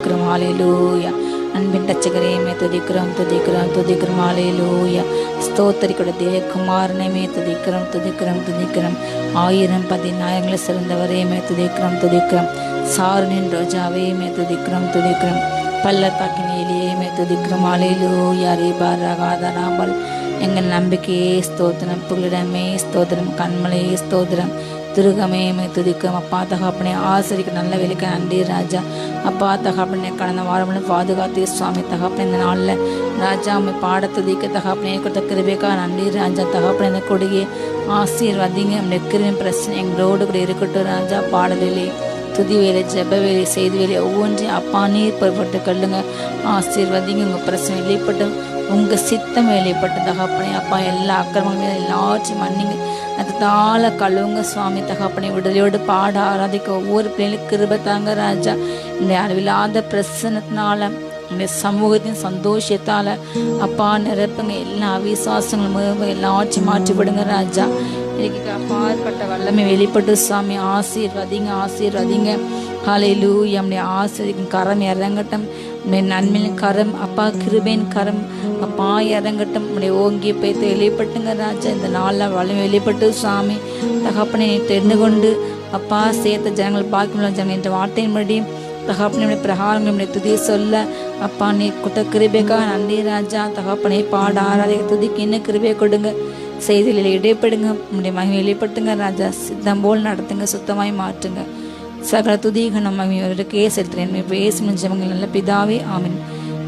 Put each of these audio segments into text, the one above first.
ஹalleluya. அன்பின் ரட்சகரேமே துதிக்கிறோம் துதிக்கிறோம் துதிக்கிறோம். ஹalleluya. ஸ்தோத்திரிக்கிற தேவகுமாரனே துதிக்கிறோம் துதிக்கிறோம் துதிக்கிறோம். ஆயிரம் பதினாயிரங்களை சிறந்தவரேமே துதிக்கிறோம் துதிக்கிறோம். சாரனின் ரோஜாவையுமே துதிக்கிறோம் துதிக்கிறோம். பள்ளத்தாக்கின் எலியையுமே துதிக்கிறோம். ஹalleluya. ரீபாரகாதராமல் எங்கள் நம்பிக்கையே ஸ்தோத்திரம், புகலிடமே ஸ்தோத்திரம், கண்மலையே ஸ்தோத்திரம், துருகமே துதிக்கும். அப்பா தகப்பனே ஆசிரிக்க நல்ல வேலைக்கு நன்றி ராஜா. அப்பா தகப்பனே கடந்த வாரம் பாதுகாத்து சுவாமி தகப்பனே இந்த நாளில் ராஜா அம்மை பாட துதிக்க தகப்பனே கொடுத்த கிருபைக்காக நன்றி ராஜா. தகப்பனே இந்த கொடியை ஆசீர்வதிங்க. நம்முடைய கிருபை பிரச்சனை எங்களோடு கூட இருக்கட்டும் ராஜா. பாடலிலே துதி வேலை ஜெப வேலை செய்தி வேலை ஒவ்வொன்றையும் அப்பா நீர் பொறுப்பட்டு கல்லுங்க. ஆசீர்வதிங்க. உங்கள் பிரச்சனை வெளிப்பட்டு உங்கள் சித்தம் வெளிப்பட்டு தகப்பனே அப்பா எல்லா அக்கிரமங்களும் எல்லாத்தையும் மன்னிங்க. அது தாழ கழுவுங்க சுவாமி தகப்பனை விடுதலையோடு பாட ஆராதிக்க ஒவ்வொரு பிள்ளைகளுக்கு கிருபை தாங்க ராஜா. இந்த அளவில்லாத பிரசனத்தினால இந்த சமூகத்தின் சந்தோஷத்தால் அப்பா நிரப்புங்க. எல்லா அவிசுவாசங்களும் எல்லாத்தையும் மாற்றி விடுங்க ராஜா. இன்னைக்கு அப்பாற்பட்ட வல்லமை வெளிப்பட்டு சுவாமி ஆசீர்வதிங்க ஆசீர்வதிங்க. ஹalleluya. நம்முடைய ஆசீர்வதிக்கும் கரம் இறங்கட்டும். நம்முடைய நன்மையின் கரம் அப்பா கிருபையின் கரம் அப்பா இறங்கட்டும். நம்முடைய ஓங்கிய பேத்து வெளிப்பட்டுங்க ராஜா. இந்த நாளில் வல்லமை வெளிப்பட்டு சுவாமி தகப்பனை தெரிந்து கொண்டு அப்பா சேர்த்த ஜனங்கள் பார்க்க ஜனங்கள் என்ற வார்த்தையின்படி தகப்பனுடைய பிரகாரங்களுடைய துதியை சொல்ல அப்பா நீ கொடுத்த கிருபைக்காக நன்றி ராஜா. தகப்பனை பாட ஆராதிக்க துதிக்கு இன்னும் கிருபையை கொடுங்க. செய்தியில் இடைப்படுங்க. நம்முடைய மகிமை வெளிப்படுத்துங்க ராஜா. சித்தம் போல் நடத்துங்க. சுத்தமாய் மாற்றுங்க. சகல துதிக நம்ம செலுத்துறேன் பேசி முடிஞ்சவங்க நல்ல பிதாவே ஆமீன்.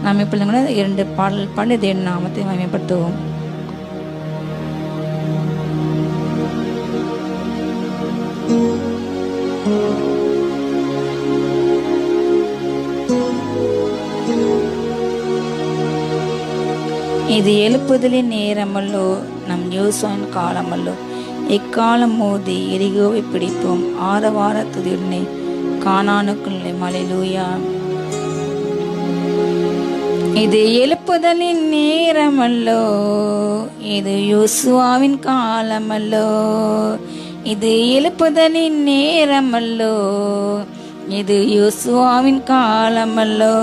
நம்ம பிள்ளைங்கள 2 பாடல் பாடி தேவ நாமத்தை மகிமைப்படுத்துவோம். இது எழுப்புதலின் நேரமல்லோ, நம் யோசுவாவின் காலமல்லோ. இக்காலம் மோதி எரிகோவை பிடிப்போம். ஆரவார துதியுடனே கானானுக்குள் ஹalleluya. இது எழுப்புதலின் நேரமல்லோ, இது யோசுவாவின் காலமல்லோ. இது எழுப்புதலின் நேரமல்லோ, இது யோசுவாவின் காலமல்லோ.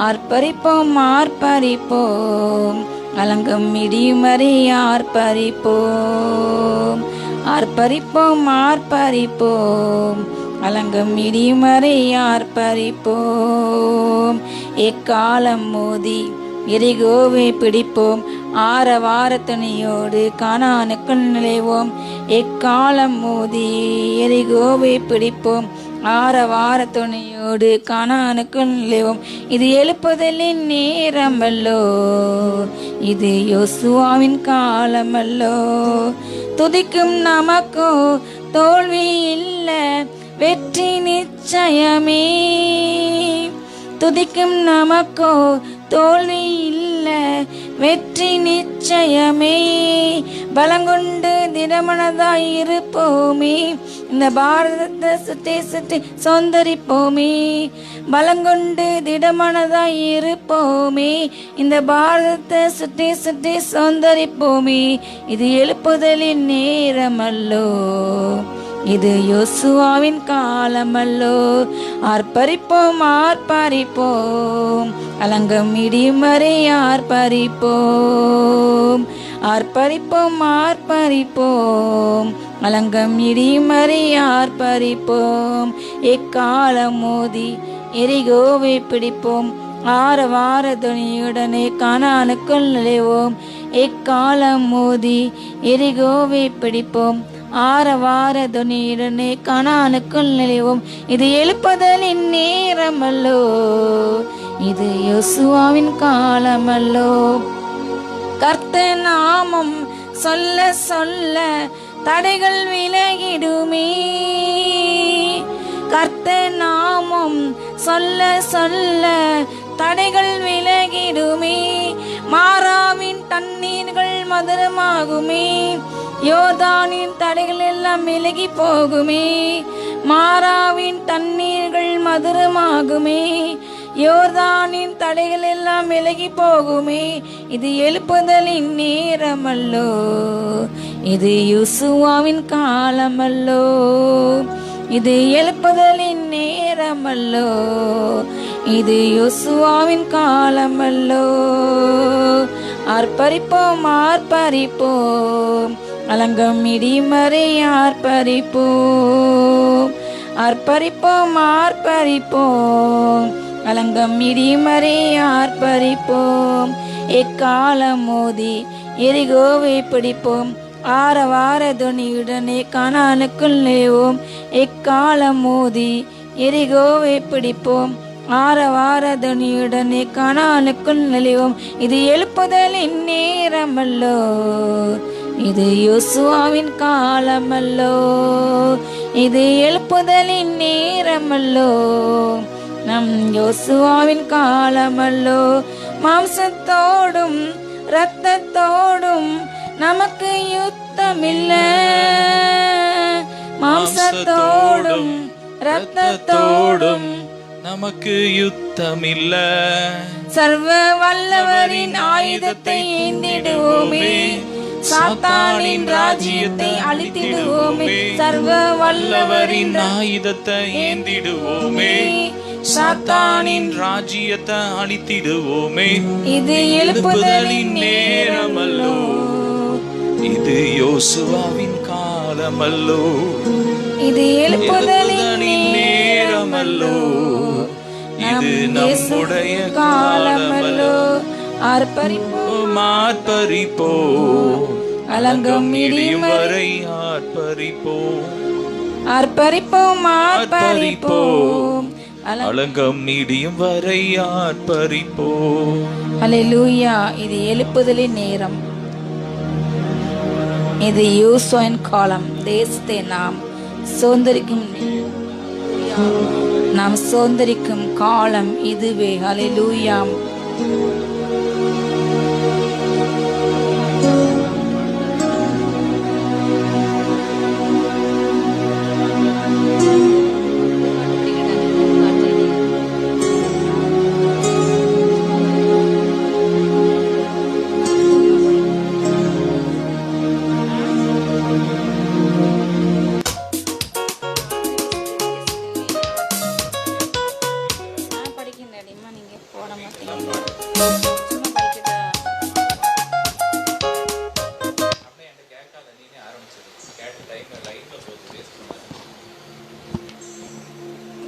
ஆர்ப்பரிப்போம் ஆர்ப்பரிப்போம், அலங்கம் இடிமறை ஆர்ப்பரிப்போம். ஆர்ப்பரிப்போம் ஆர்ப்பரிப்போம், அலங்கம் இடிமறை ஆர்ப்பரிப்போம். எக்காலம் மோதி எரிகோவை பிடிப்போம். ஆரவார துணியோடு கானானுக்குள் நுழைவோம். எக்காலம் மோதி எரிகோவை பிடிப்போம். ஆரவார துணையோடு கானானுக்குள் நுழைவோம். இது எழுப்புதலின் நேரமல்லோ, இது யோசுவாவின் காலமல்லோ. துதிக்கும் நமக்கோ தோல்வி இல்லை, வெற்றி நிச்சயமே. துதிக்கும் நமக்கோ தோல்வி இல்லை, வெற்றி நிச்சயமே. பலங்கொண்டு திடமனதாய் இருப்போமே, இந்த பாரதத்தை சுற்றி சுற்றி சொந்தரிப்போமே. பலங்கொண்டு திடமனதாய் இருப்போமே, இந்த பாரதத்தை சுற்றி சுற்றி சொந்தரிப்போமே. இது எழுப்புதலின் நேரமல்லோ, இது யோசுவாவின் காலமல்லோ. ஆர்ப்பரிப்போம் ஆர்ப்பரிப்போம், அலங்கம் இடிமறை ஆர்ப்பரிப்போம். ஆர்ப்பரிப்போம் ஆர்ப்பரிப்போம், அலங்கம் இடிமறை ஆர்ப்பரிப்போம். எக்காலம் மோதி எரிகோவை பிடிப்போம். ஆரவார துணியுடனே கானானுக்குள் நுழைவோம். எக்காலம் மோதி எரிகோவை பிடிப்போம். ஆரவார துணியுடனே கானானுக்குள் நுழைவோம். இது எழுப்புதலின் நேரமல்லோ, இது யோசுவாவின் காலமல்லோ. கர்த்தர் நாமம் சொல்ல சொல்ல தடைகள் விலகிடுமே. கர்த்தர் நாமம் சொல்ல சொல்ல தடைகள் விலகிடுமே. மாறாவின் தண்ணீர்கள் மதுரமாகுமே. யோர்தானின் தடைகள் எல்லாம் விலகி போகுமே. மாறாவின் தண்ணீர்கள் மதுரமாகுமே. யோர்தானின் தடைகள் எல்லாம் விலகி போகுமே. இது எழுப்புதலின் நேரமல்லோ, இது யோசுவாவின் காலமல்லோ. இது எழுப்புதலின் நேரமல்லோ, இது யோசுவாவின் காலமல்லோ. ஆர்ப்பரிப்போம் ஆர்ப்பரிப்போம், அலங்கம் இடிமறை ஆர்ப்பரிப்போம். ஆர்ப்பரிப்போம் ஆர்ப்பரிப்போம், அலங்கம் இடிமறை ஆர்ப்பரிப்போம். எக்காலம் மோதி எரிகோவை பிடிப்போம், ஆரவார துணியுடனே கானானுக்குள்ளேவோம். எக்காலம் மோதி எரிகோவை பிடிப்போம், ஆரவார துணியுடனே கானானுக்குள் நுழைவோம். இது எழுப்புதலின் நேரமல்லோ, இது யோசுவாவின் காலமல்லோ. இது எழுப்புதலின் நேரமல்லோ, நம் யோசுவாவின் காலமல்லோ. மாம்சத்தோடும் இரத்தத்தோடும் நமக்கு யுத்தமில்ல, மாம்சத்தோடும் இரத்தத்தோடும் நமக்கு யுத்தமில்ல. சர்வ வல்லவரின் ஆயுதத்தை ஏந்திடுவோமே, சாத்தானின் ராஜ்யத்தை அழித்திடுவோமே. சர்வ வல்லவரின் ஆயுதத்தை ஏந்திடுவோமே, சாத்தானின் ராஜ்யத்தை அழித்திடுவோமே. இது எழுப்புதலின் நேரமல்லோ, இது யோசுவாவின் காலமல்லோ. இது எழுப்புதலின் நேரமல்லோ, இது நம்முடைய காலமல்லோ. ஆர்ப்பரிப்போம் ஆர்ப்பரிப்போம், அலங்கம் இடியும் வரை ஆர்ப்பரிப்போம். ஆர்ப்பரிப்போம் ஆர்ப்பரிப்போம், அலங்கம் இடியும் வரை ஆர்ப்பரிப்போம். அல்லேலூயா. இது எழுப்புதலின் நேரம், இது யோசுவாவின் காலம். தேசத்தை நாம் சுதந்தரிக்கும் காலம் இதுவே. அல்லேலூயா.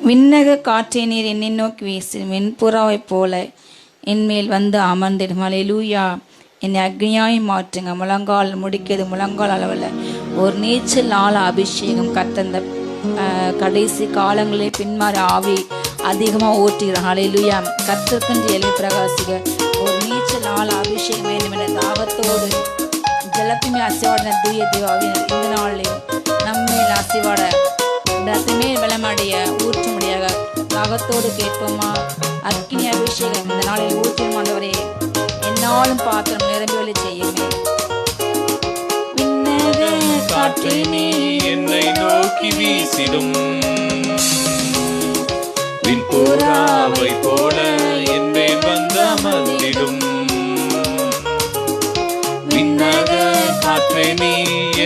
விண்ணக காற்றை நீர் என்னை நோக்கி வீசி, வெண்புறாவைப் போல என்மேல் வந்து அமர்ந்திடும். அல்லேலூயா. என்னை அக்னியாய் மாற்றுங்க. முழங்கால் முடிக்கிறது முழங்கால் அளவில் ஒரு நீச்சல் ஆழ அபிஷேகம் கத்தந்த கடைசி காலங்களில் பின்மாறி ஆவி அதிகமாக ஓட்டுகிறான். அல்லேலூயா. கத்திற்கென்று எழுதி பிரகாசிக ஒரு நீச்சல் ஆழ அபிஷேகம் வேண்டும் என தாகத்தோடு ஜலத்தின் அசைவாடின தூய தேவாவினர் இந்த நாளில் நம்மேல் அசைவாட ரத்தமே பலமடைய ஊற்றும்படியாக தாகத்தோடு கேட்போமா? அக்கினி அபிஷேகம் இந்த நாளில் ஊற்றும் ஆண்டவரே, என்னாலும் பாத்திரம் நிரம்பி செய்யுமே. விண்ணக காற்றை நீ என்னை நோக்கி வீசிடும், விண்புறாவை போல என் மேல் வந்து அமர்ந்திடும். விண்ணக காற்றை நீ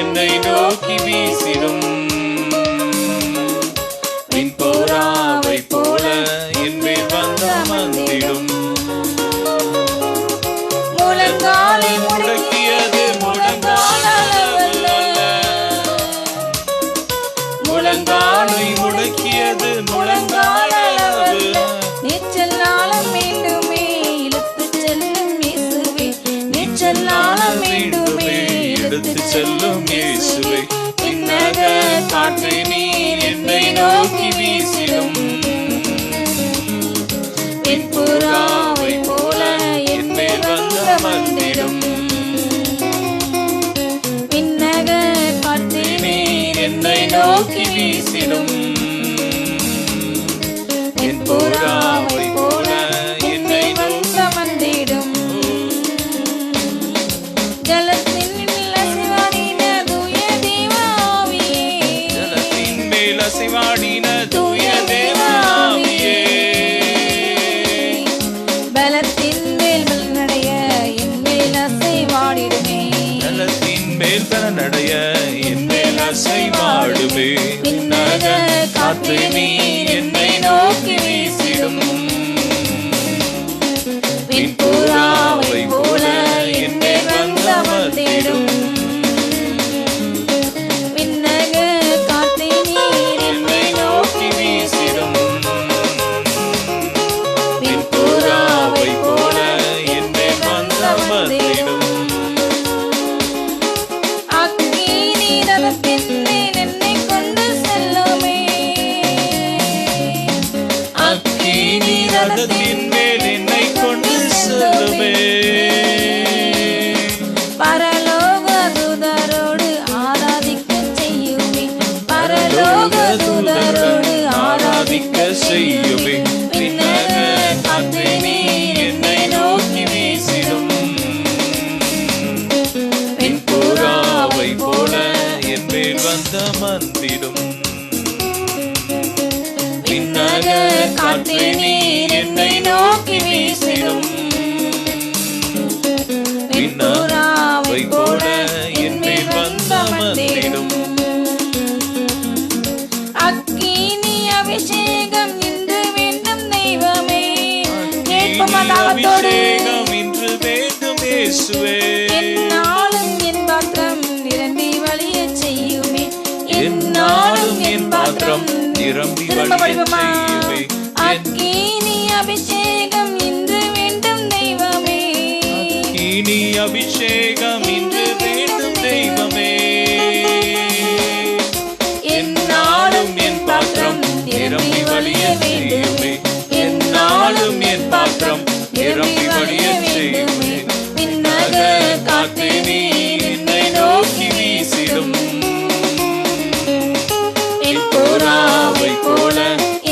என்னை நோக்கி வீசிடும், விண்புறாவை போல என் மேல் வந்து அமர்ந்திடும். முழங்காலை முடக்கியது முழங்கால் அளவல்ல, முழங்காலை முடக்கியது முழங்கால் அளவல்ல. நீச்சல் ஆழம் மீண்டுமே இழுத்து செல்லும் இயேசுவே, நீச்சல் ஆழம் மீண்டுமே எடுத்து செல்லும் இயேசுவே. விண்ணக காற்றை நீர் என்னை நோக்கி வீசிடும், விண்புறாவை போல என் மேல் வந்து அமர்ந்திடும். விண்ணக காற்றை நீர் என்னை நோக்கி வீசிடும், விண்புறாவை போல என்னை வந்து அமர்ந்திடும். ஜலத்தின் அசைவாடின தூய தேவாவியே, ஜலத்தின் மேல் அசைவாடின தூய தேவாவியே. பலத்தின் மேல் நடைய என் மேல் அசைவாடிடுமே, ஜலத்தின் மேல் நடைய என் மேல் அசைவாடுமே. விண்ணக ரதத்தின் மேல் என்னை கொண்டு செல்லுமே. பரலோக தூதரோடு ஆராதிக்க செய்யுமே. பரலோக தூதரோடு ஆராதிக்க செய்யுமே. விண்ணக காற்றே நீ என்னை நோக்கி வீசிடும். புறாவை போல என் மேல் வந்த மந்திடும். விண்ணக காற்றே நீ என்னை நோக்கி வீசிடும். புறாவை போல என் மேல் வந்த மந்திடும். அக்கினி அபிஷேகம் இன்று வேண்டும் தெய்வமே. அபிஷேகம் இன்று வேண்டும் இயேசுவே. என்னாலும் என் பாத்திரம் நிரம்பி வழிய செய்யுமே. என்னாலும் என் பாத்திரம் நிரம்பி வழிய செய்யுமே. அக்கினி அபிஷேகம் இன்று வேண்டும் தெய்வமே. அக்கினி அபிஷேகம் இன்று வேண்டும் தெய்வமே. என்னாலும் என் பாத்திரம் நிரம்பி வழிய செய்யுமே. என்னாலும் என் பாத்திரம் நிரம்பி வழிய செய்யுமே. விண்ணக காற்றே நீ என்னை நோக்கி வீசிடும். புறாவை போல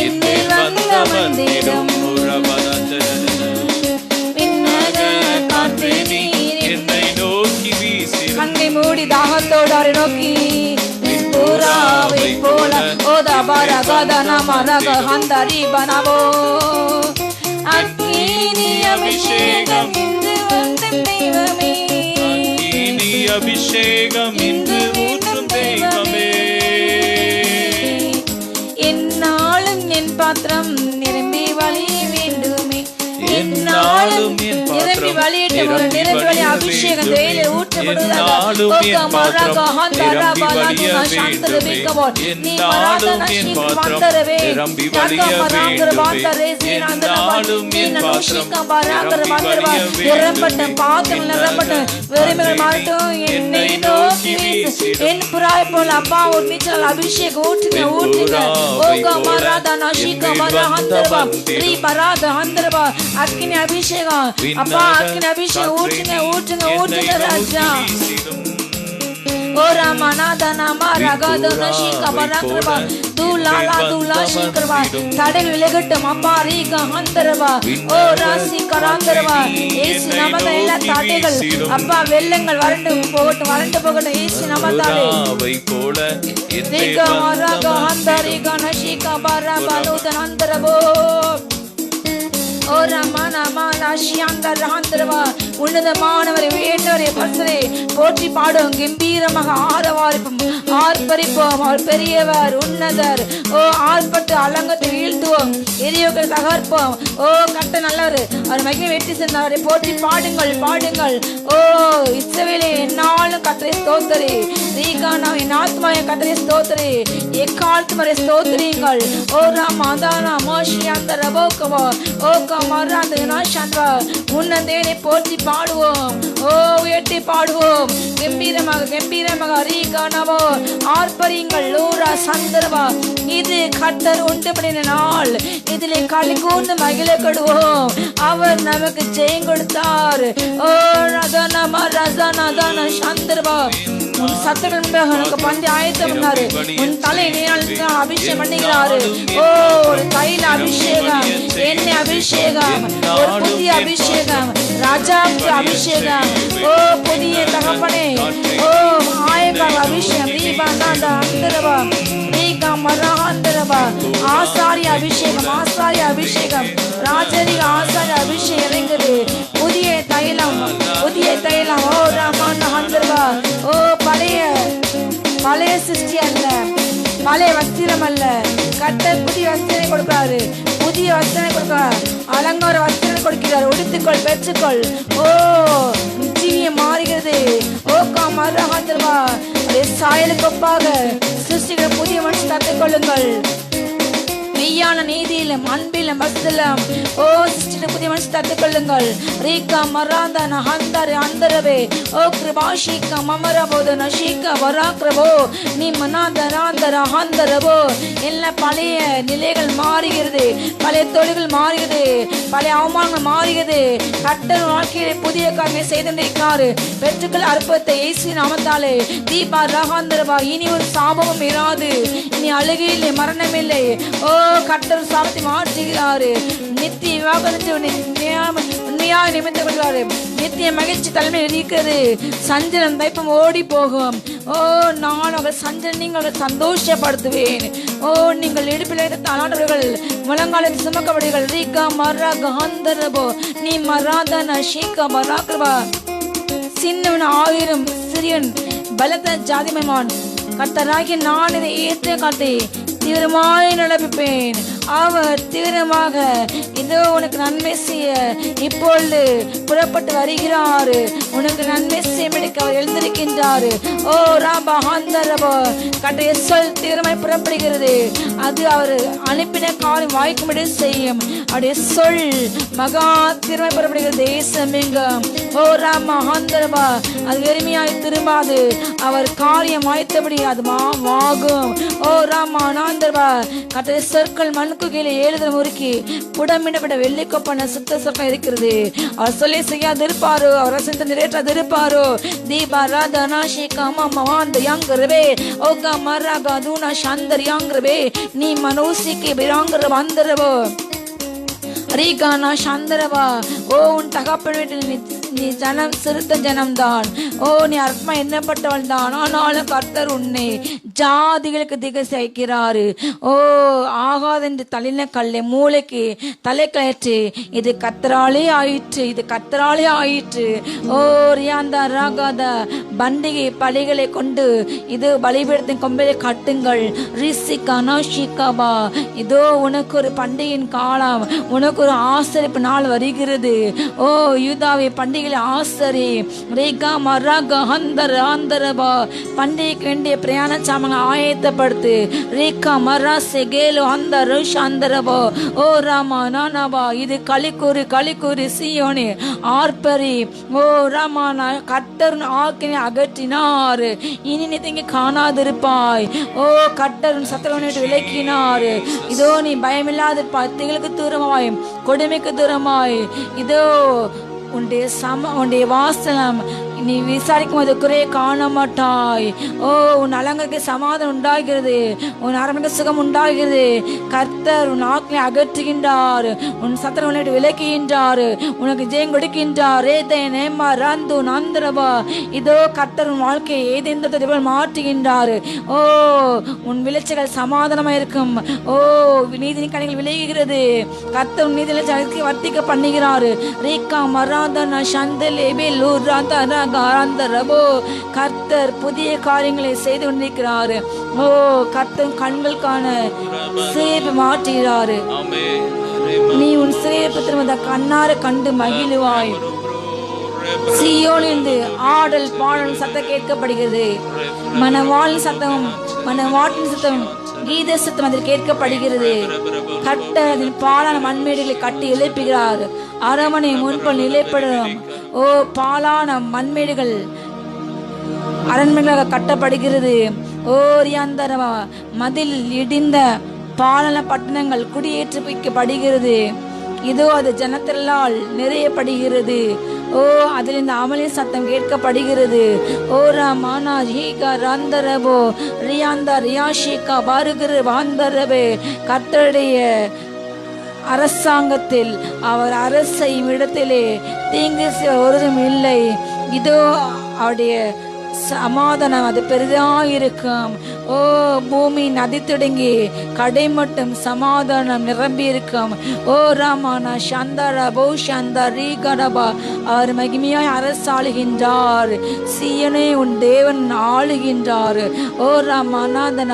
என் மேல் வந்த மந்திடும். விண்ணக காற்றே நீ என்னை நோக்கி வீசிடும். கண்ணை மூடி தாகத்தோடு அவரை நோக்கி புறாவை போல ஓதா பரகத நமரக ஹந்தரி பனவோ. அக்கினி அபிஷேகம் இன்று வந்து தெய்வமே. அக்கினி அபிஷேகம் இன்று ஊற்றும் தெய்வமே. என்னாலும் என் பாத்திரம் நிரம்பி வழிய வேண்டுமே. என்னாலும் என் நிரம்பி வழியிட்டு நிரம்பி வழி அபிஷேகம் தேயிலை ஊற்றப்படுவதாக. என்னாலும் என் பாத்திரம் நிரம்பி வழிய வேண்டுமே. என்னாலும் என் பாத்திரம் நிரம்பி வழிய வேண்டுமே. என்னாலும் என் பாத்திரம் நிரம்பி வழிய வேண்டுமே. என்னை நோக்கி வீசிடும். என் புறாவை போல அப்பா ஒரு நீச்சல் அபிஷேகம் ஊற்றுங்க ஊற்றுங்க. ஓகா மராதா நஷிகா மரா ஹந்தரபா ரீ மராதா ஹந்தரபா. அக்கினி அபிஷேகம் அப்பா அக்கினி அபிஷேகம் ஊற்றுங்க ஊற்றுங்க ஊற்றுங்க ராஜா. ஓரா மனாதா நாமா ரகாதா நஷிகா பராக்ரபா தூலாலா தூலா ஷிகரபா. தடை விலகட்டும் அப்பா ரீகா ஹந்தரபா. ஓ ராசி கராந்தரபா. இயேசு நாமத்தில் எல்லா தடைகள் அப்பா வெள்ளங்கள் வறண்டு போகட்டும் வறண்டு போகட்டும் இயேசு நாமத்தாலே. போல ரீகா மராகா ஹந்தரிகா நஷிகா பராபா லூதன் ஹந்தரபோ. ஓ ரமண மாலாஷியாந்தரஹந்தரவா. உன்னதமானவரை உயர்ந்தவரை பரிசுத்தரே போற்றி பாடும் கம்பீரமாக ஆரவாரிப்போம் ஆர்ப்பரிப்போம். அவர் பெரியவர் உன்னதர். ஓ ஆர்ப்பட்டு அலங்கத்தை வீழ்த்துவோம் எரியோக்கள் தகர்ப்போம். ஓ கட்ட நல்லவர் அவர் மகிமை வெற்றி சென்றவரை போற்றி பாடுங்கள் பாடுங்கள். ஓ இஸ்ரவேலே என்னாலும் கட்டளை ஸ்தோத்திரி. ரீகானா என் ஆத்மாவை கட்டளை ஸ்தோத்திரி. எக்காலத்து வரை ஸ்தோத்திரியுங்கள். ஓ ராமாதானா மோஷியாந்தரபோகவா. ஓ உன்னதேனை போற்றி பாடுவோம். ஓ உயர்த்தி பாடுவோம் கம்பீரமாக கம்பீரமாக ரீகானவோ ஆர்ப்பரியுங்கள். லூரா சந்தர்வா. இது கர்த்தர் உண்டு பண்ணின நாள். இதிலே களி கூர்ந்து மகிழப்படுவோம். அவர் நமக்கு ஜெயம் கொடுத்தார். ஓ ரதனமா ரசனதன சந்தர்வா. உன் சத்தங்கள் முன்பாக உனக்கு பந்தி ஆயத்தம் பண்ணாரு. உன் தலை நீரால் அபிஷேகம் பண்ணுகிறாரு. ஓ ஒரு தைல அபிஷேகம் எண்ணெய் அபிஷேகம் ஒரு புதிய அபிஷேகம் ராஜாவுக்கு அபிஷேகம். ஓ புதிய தகப்பனே ஓ ஆயக்கார அபிஷேகம் தீபானந்த அந்தரவா நீகா மரஹந்தரவா. ஆசாரிய அபிஷேகம் ஆசாரிய அபிஷேகம் ராஜரிக ஆசாரிய அபிஷேகம் இறங்குது. புதிய தைலம் புதிய தைலம். ஓ ராமன் ஹந்தரவா. ஓ பழைய சிருஷ்டி அல்ல பழைய வஸ்திரம் அல்ல. கர்த்தர் புதிய வஸ்திரம் கொடுக்கிறாரு. புதிய வஸ்திரம் கொடுக்கிறார். அலங்கார வஸ்திரம் கொடுக்கிறார். உடுத்துக்கொள் பெற்றுக்கொள். ஓ ஜீவியம் மாறுகிறது. ஓ சாயலுக்கு ஒப்பாக சிருஷ்டிக்கிற புதிய மனுஷன் கற்றுக் கொள்ளுங்கள். மெய்யான நீதியிலும் அன்பிலும் பக்திலும் ஓ சிஸ்டர் புதிய மனுஷன் தத்துக் கொள்ளுங்கள். ரீகா மராந்தன ஹந்தர் அந்தரவே ஓ கிருபாஷிகா மமரபோதன ஷீகா வராக்ரவோ நீ மனாந்தராந்தர ஹந்தரவோ. எல்லாம் பழைய நிலைகள் மாறுகிறது, பழைய தொழில்கள் மாறுகிறது, பழைய அவமானங்கள் மாறுகிறது. கர்த்தர் வாழ்க்கையிலே புதிய காரியங்களை செய்திருக்காரு. பெற்றுக்கள் அற்புதத்தை இயேசு நாமத்தாலே தீபா ரகாந்தரபா. இனி ஒரு சாபமும் இராது, இனி அழுகை இல்லை, மரணம் இல்லை. ஓ கர்த்தர் சாபத்தை மாற்றுகிறாரு. நித்திய விவாகரத்து உண்மையாக நிமிர்ந்து கொள்வாரு. நித்திய மகிழ்ச்சி தலைமையில் இருக்கிறது. சஞ்சலம் தைப்பம் ஓடி போகும். ஓ நான் அவர்கள் சஞ்சலம் நீங்கள் சந்தோஷப்படுத்துவேன். ஓ நீங்கள் இடுப்பில் தாளானவர்கள் முழங்காலில் சுமக்கப்படுகள். ரீகா மரா கந்தரபோ நீ மராதன ஷீகா மராக்ரபா. சின்னவன் 1000 சிறியன் பலத்த ஜாதிமயமான். கர்த்தராகி நான் இதை ஏற்ற காட்டி தீவிரமாய் நடப்பிப்பேன். அவர் தீவிரமாக இதோ உனக்கு நன்மை செய்ய இப்பொழுது புறப்பட்டு வருகிறாரு. உனக்கு நன்மை செய்ய அவர் எழுந்திருக்கின்றாரு. ஓ ராபா ஹந்தரபோ கட்டைய சொல் தீவிரமாய் புறப்படுகிறது. அது அவர் அனுப்பின காரியம் வாய்க்கும்படி செய்யும். அவருடைய சொல் மகா தீவிரமாய் புறப்படுகிறது. தேசம் எங்கும் ஓ ராமா ஹந்தரபா அது வெறுமையாய் திரும்பாது. அவர் காரியம் வாய்த்தபடி அது ஆகும். ஓ ராமா நாந்தரபா கட்டைய சொற்கள் மண்ணுக்கு கீழே 7 தரம் உருக்கி புடமிடப்பட்ட வெள்ளி கொப்பான சுத்த சொற்கள் இருக்கிறது. அவர் சொல்லி செய்யாது இருப்பாரோ, அவர் வசனத்தை நிறைவேற்றாது இருப்பாரோ. தீபா ராதனா ஷேகா மமாந்த யாங்கரவே ஓகா மராகா தூனா சாந்தர் யாங்கரவே நீ மனோசிக்கு பிராங்கர வந்தரவோ ரீகானா சாந்தரவா. ஓ உன் தகப்பன் வீட்டில் நீ ஜனம் சிறுத்த ஜனம்தான். ஓ நீ அற்பமா எண்ணப்பட்டவள் தான். ஆனாலும் கர்த்தர் உன்னை ஜாதிகளுக்கு திகசி வைக்கிறாரு. ஓ ஆகாதென்று தலையின கல்லை மூளைக்கு தலை கயற்று. இது கர்த்தராலே ஆயிற்று, இது கர்த்தராலே ஆயிற்று. ஓ ரியாந்தா ராகாத பண்டிகை பலிகளை கொண்டு இது பலிபீடத்தின் கொம்பையை கட்டுங்கள். ரிசிகா நாஷிகாபா இதோ உனக்கு ஒரு பண்டிகையின் காலம், உனக்கு ஒரு ஆசரிப்பு நாள் வருகிறது. ஓ யூதாவை பண்டிகை ஆசரி. ரேகா மராகா ஹந்தர் ஆந்தரபா பண்டிகைக்கு வேண்டிய பிரயாண சாமங்க ஆயத்தப்படுத்து. ரேகா மரா செகேலோ ஹந்தர் சாந்தரபா. ஓ ராமா நானாபா இது களிக்கூறு சீயோனே ஆர்ப்பரி. ஓ ராமா கர்த்தர் ஆக்கினை அகற்றினார். இனி நீ இங்கே காணாதிருப்பாய். ஓ கர்த்தர் சத்துருவை விட்டு விலக்கினார். இதோ நீ பயமில்லாதிருப்பாய். திகளுக்கு தூரமாய் கொடுமைக்கு தூரமாய் இதோ உன்னுடைய வாசனம் நீ விசாரிக்கும் போது குறைய காண மாட்டாய். ஓ உன் அலங்கருக்கு சமாதானம் உண்டாகிறது, உன் அரண்மனைக்கு சுகம் உண்டாகிறது. கர்த்தர் உன் ஆக்கினை அகற்றுகின்றார், உன் சத்தனை விலக்குகின்றார், உனக்கு ஜெயம் கொடுக்கின்றார். இதோ கர்த்தர் உன் வாழ்க்கையை ஏதேந்திர மாற்றுகின்றார். ஓ உன் விளைச்சல்கள் சமாதானமாக இருக்கும். ஓ நீதி கணிகள் விலகுகிறது. கர்த்தர் உன் நீதி வர்த்திக்க பண்ணுகிறார். ரீகா மராதன சந்தலே லூராந்தன கர்த்தர் புதிய காரியங்களை செய்து கொண்டிருக்கிறாரு. ஓ கர்த்தர் கண்களுக்கான சிறைப்பு மாற்றுகிறாரு. நீ உன் சிறைப்பு திரும்ப கண்ணார கண்டு மகிழுவாய். சீயோனிலிருந்து ஆடல் பாடல் சத்தம் கேட்கப்படுகிறது. மனவாளின் சத்தம், மனவாட்டின் சத்தம், கீத சத்தம் அதில் கேட்கப்படுகிறது. கர்த்தர் அதில் பாலான மண்மேடுகளை கட்டி எழுப்புகிறார். அரமனை முன்பல் நிலைப்படும். ஓ பாலான மண்மேடுகள் அரண்மனைகளாக கட்டப்படுகிறது. ஓ ரியாந்தரமா மதில் இடிந்த பாலான பட்டணங்கள் குடியேற்றி வைக்கப்படுகிறது. இதோ அது ஜனத்திரளால் நிறையப்படுகிறது. ஓ அதில் இந்த அமலின் சத்தம் கேட்கப்படுகிறது. ஓ ராமானா ஹீகா ராந்தரபோ ரியாந்தா ரியாஷிகா பாருகிற வாந்தரபே கர்த்தருடைய அரசாங்கத்தில் அவர் அரசையும் இடத்திலே தீங்கு ஒருதும் இல்லை. இதோ அவருடைய சமாதானம் அது பெரிதாயிருக்கும். ஓ பூமி நதி தொடங்கி கடை மட்டும் சமாதானம் நிரம்பி இருக்கும். ஓ ராமானா சந்தர போ சந்தரி கடபா அவர் மகிமையாய் அரசாளுகின்றார். சீயனே உன் தேவன் ஆளுகின்றார். ஓ ராமாநாதன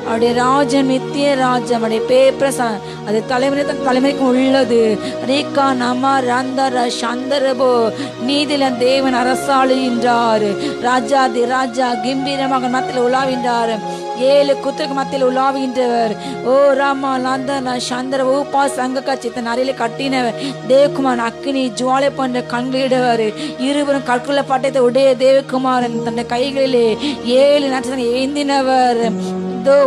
அவருடைய ராஜன் நித்திய ராஜம், அவருடைய பேப்ரச அது தலைமுறைக்கு உள்ளது. ரீகா நம ரந்தர சந்தரபோ நீதில தேவன் அரசாளுகின்றார். ராஜாதி ராஜா கம்பீரமாக மத்தியில் உலாவின்றார். ஏழு குத்துக்கு மத்தியில் உலாவுகின்றவர். ஓ ராமா லாந்தனா சந்திர ஊப்பா சங்கக்கா சித்தன் அறையில கட்டினவர். தேவகுமார் அக்கினி ஜுவாலை போன்ற கண்களிடவர். இருவரும் கற்குள்ள பட்டத்தை உடைய தேவகுமாரன் தன் கைகளிலே 7 நட்சத்திரம் ஏந்தினவர்.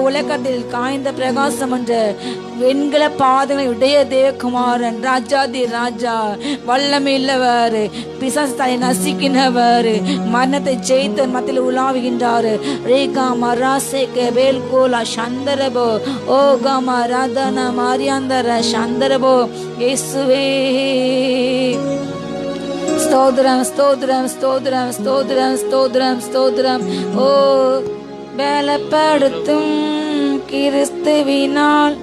உலகத்தில் காய்ந்த பிரகாசம் என்ற வெண்கல பாதங்களை உடைய தேவகுமாரன், ராஜாதி ராஜா, வல்லமையுள்ளவர், பிசாசு தலை நசிக்கினவர், மரணத்தை ஜெயித்தவர் மத்தியில் உலாவுகின்றார். ரேகா மராசே கேபேல் கோலா சந்தரபோ ஓ காமா ராதனா மாரியாந்தர சந்தரபோ. இயேசுவே ஸ்தோத்திரம் ஸ்தோத்திரம் ஸ்தோத்திரம் ஸ்தோத்திரம் ஸ்தோத்திரம் ஸ்தோத்திரம். ஓ பலப்படுத்தும் கிறிஸ்துவினால்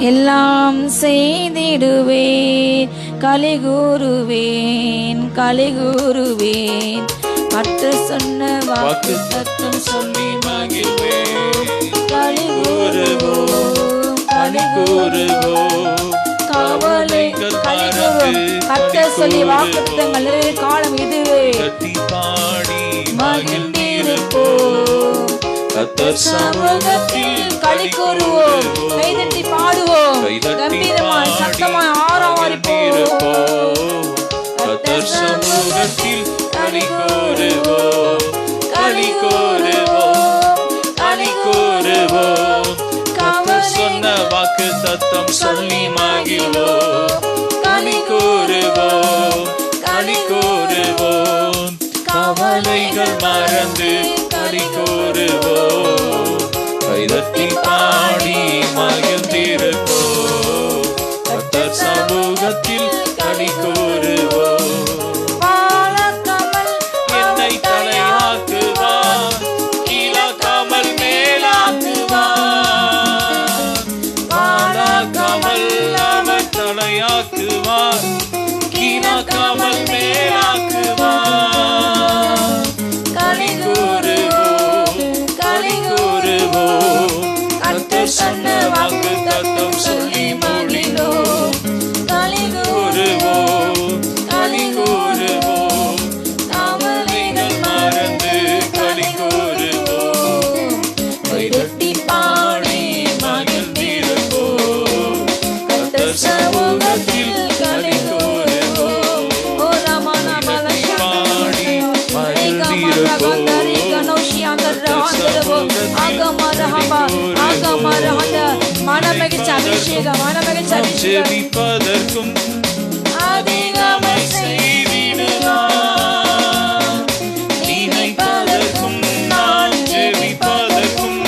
எல்லாம் செய்திடுவேன், கலிகூறுவேன் கலிகூறுவேன். பட்டு சொன்ன வாக்கு தத்துவம் சொல்லி மகிழ்வேன். கலிகூறுவோம் கலிகூறுவோம். கவலைகள் கலிகூறுவோம். கர்த்தர் சொல்லி வாக்குத்தத்தங்கள் நிறைவேறிய காலம் இதுவே. மகிழ்ந்திருப்போம், கர்த்தர் சமூகத்தில் களி கூறுவோம், கைதட்டி பாடுவோம், கம்பீரமாய் சத்தமாய் ஆரவாரிப்போம். கர்த்தர் சமூகத்தில் களி கூறுவோம், களி கூறுவோம், களி கூறுவோம். கர்த்தர் சொன்ன வாக்கு தத்தம் சொல்லி மகிழ்வோம். களி கூறுவோம், களி கூறுவோம். கவலைகள் மறந்து களி கூறுவோம், கைதட்டி பாடி மகிழ்ந்திருப்போம். கர்த்தர் சமூகத்தில் களி கூறுவோம். என்னை தலையாக்குவார், கீழாக்காமல் மேலாக்குவார். வாழாக்காமல் அவர் தலையாக்குவார், கீழாக்காமல் மேலாக்குவார். சொன்ன வாக்கு தத்தம் சொல்லி மகிழ்வோம், களி கூறுவோம், களி கூறுவோம். கவலைகள் மறந்து களி கூறுவோம், கைதட்டி பாடி மகிழ்ந்திருப்போம். கர்த்தர் சமூகத்தில் களி கூறுவோம். ஓ ரமண பலசாடி மகிழ்ந்திருப்போம். மனமகிழ்ச்சி அபிஷேகம், மனமகிழ்ச்சி அபிஷேகம். அதிகமாய் செய்திடுவார், நினைப்பதற்கும் நான் ஜெபிப்பதற்கும்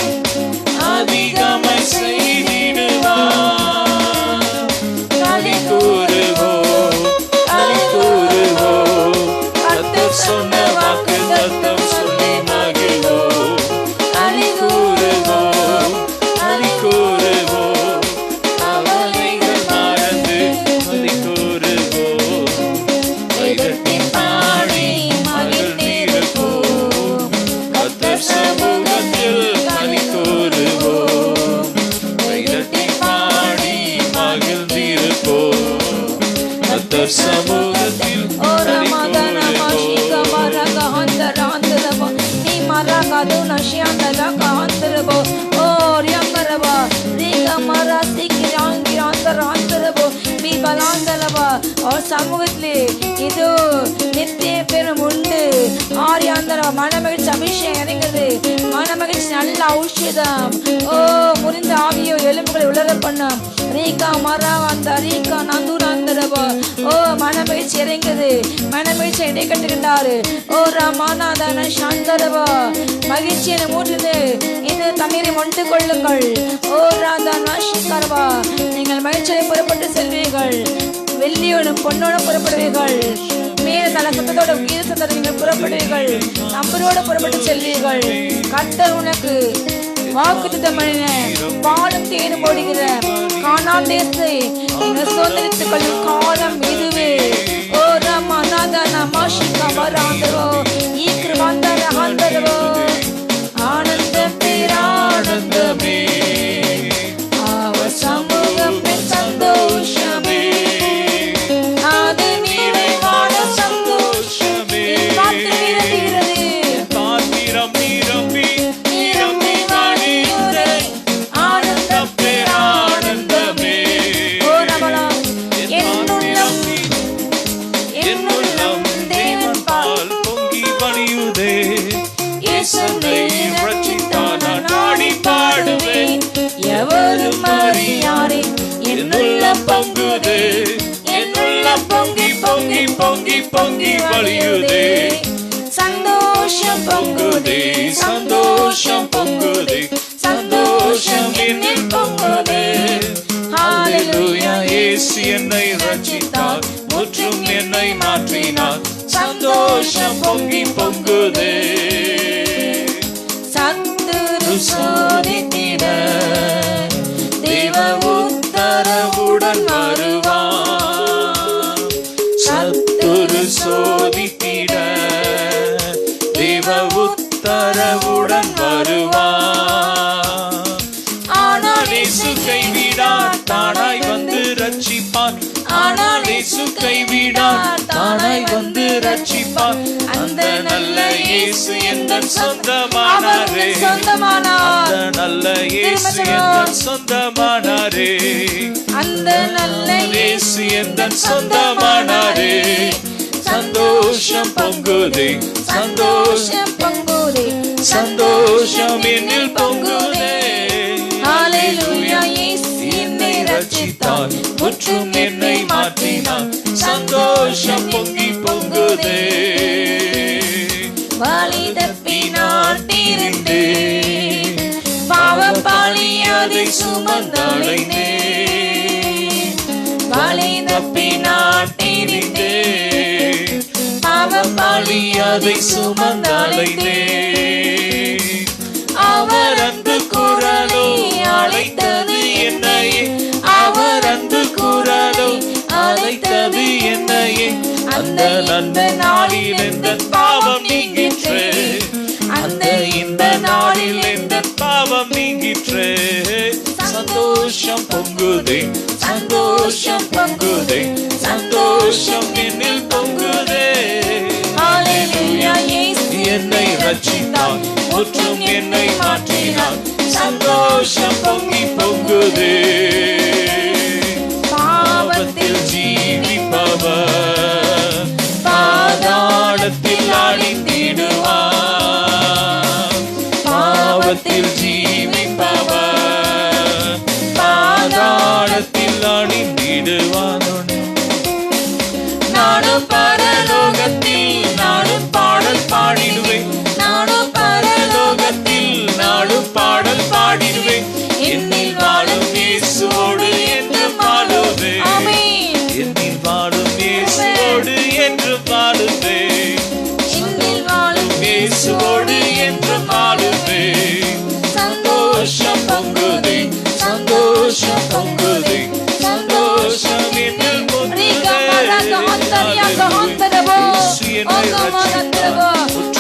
அதிகமாய் செய்திடுவார். களி கூறுவோம், களி கூறுவோம். கர்த்தர் சொன்ன வாக்கு தத்தம் சொல்லி மகிழ்வோம், களி கூறுவோம், களி கூறுவோம். கவலைகள் மறந்து களி கூறுவோம், கைதட்டி பாடி மகிழ்ந்திருப்போம். கர்த்தர் சமூகத்தில் களி கூறுவோம், கைதட்டி பாடி மகிழ்ந்திருப்போம். கர்த்தர் சமூகத்தில் களி கூறுவோம். நீ மரகது நஷியாந்தல காந்தரபோ ஓ ரியங்கரபா நீக மரசி கிராங்கிராந்தராந்தரபோ பீபலாந்தலபா. और சமூகத்திலே இது நித்திய பெரும் உண்டு. ஆரியாந்தரபா மனமகிழ்ச்சி அபிஷேகம் இறங்குது, மனமகிழ்ச்சி நல்ல ஔஷதம். ஓ முறிந்த ஆவியோ எலும்புகளை உலர பண்ணும். ரீகா மராவந்த ரீகா நந்துராந்தரபா. ஓ மனமகிழ்ச்சி இறங்குது, மனமகிழ்ச்சி இடை கட்டுகின்றாரு. ஓ ராமாநாதன சாந்தரபா மகிழ்ச்சி என மூட்டுது. இது தண்ணீரை மொண்டு கொள்ளுங்கள். ஓ ராதா நாஷிகரபா நீங்கள் மகிழ்ச்சியை புறப்பட்டு செல்வீர்கள், வெள்ளியோடும் பொன்னோடும் புறப்படுவீர்கள். மேல தல சத்தத்தோட கீத சத்தோட நீங்கள் புறப்படுவீர்கள், நம்பரோடு புறப்பட்டு செல்வீர்கள். கர்த்தர் உனக்கு வாக்குத்தத்தம் பண்ணின பாலும் தேனும் ஓடுகிற கானான் தேசத்தை நீங்கள் சுதந்திரித்துக் கொள்ளும் காலம் இதுவே. ஓ ரமநாதன மாஷிகா வராந்தரோ ஈக்ரவாந்தர ஆந்தரோ. ஆனந்த பேரானந்தமே அவர் சமூகம் சந்தோஷமே, அது நிறைவான சந்தோஷமே. காத்திருக்கிறது பொங்கி வழியுதே, சந்தோஷம் பொங்குதே, சந்தோஷம் பொங்குதே, சந்தோஷம் என்னில் பொங்குதே. ஹalleluya, இயேசு என்னை ரட்சித்தார், முற்றும் என்னை மாற்றினார், சந்தோஷம் பொங்கி பொங்குதே. சத்துரு சோதித்திட தேவ உத்தரவுடன் வருவார். சத்துரு சோதித்திட தேவ உத்தரவுடன் வருவார். ஆனால் இயேசு கைவிடார், தானாய் வந்து ரட்சிப்பார். ஆனால் இயேசு கைவிடார், தானாய் வந்து ரட்சிப்பார். அந்த நல்ல இயேசு எந்தன் சொந்தமானாரே, அந்த நல்ல இயேசு எந்தன் சொந்தமானாரே, அந்த நல்ல இயேசு எந்தன் சொந்தமானாரே. சந்தோஷம் பொங்குதே, சந்தோஷம் பொங்குதே, சந்தோஷம் என்னில் பொங்குதே. ஹalleluya, இயேசு என்னை ரட்சித்தார், முற்றும் என்னை மாற்றினார், சந்தோஷம் பொங்கி பொங்குதே. வழி தப்பி நான் தீர்ந்தேன், பாவ பாலியதை சுமந்தடைந்தேன். வழி தப்பி நான் தீர்ந்தேன், பாவ பாலியதை சுமந்தடைந்தேன். அவர் அன்பு குரலோ அழைத்தது என்னையே, அவர் அன்பு குரலோ அழைத்தது என்னையே. அந்த அந்த நாளில் எந்த பாவம் நீங்கிற்று, அந்த இந்த நாளில் எந்த பாவம் நீங்கிற்று. சந்தோஷம் பொங்குதே, சந்தோஷம் பொங்குதே, சந்தோஷம் என்னில் பொங்குதே. ஹalleluya, இயேசு என்னை ரட்சித்தார், முற்றும் என்னை மாற்றினார், சந்தோஷம் பொங்கி பொங்குதே. பாவத்தில் ஜீவிப்பவர் பாதாளத்தில் அழிந்திடுவார். பாவத்தில் ஜீவிப்பவர் பாதாளத்தில் அழிந்திடுவார். நானும் பரலோகத்தில் நானும் பாடல் பாடிடுவேன், நானும் பரலோகத்தில் நானும் பாடல் பாடிடுவேன். என்னில் வாழும் இயேசுவோடு என்று பாடுவேன், என்னில் வாழும் இயேசுவோடு என்று பாடுவேன், என்னில் வாழும் இயேசுவோடு என்று பாடுவேன். சந்தோஷம் பொங்குதே, சந்தோஷம் பொங்குதே, சந்தோஷம் என்னில் பொங்குதே.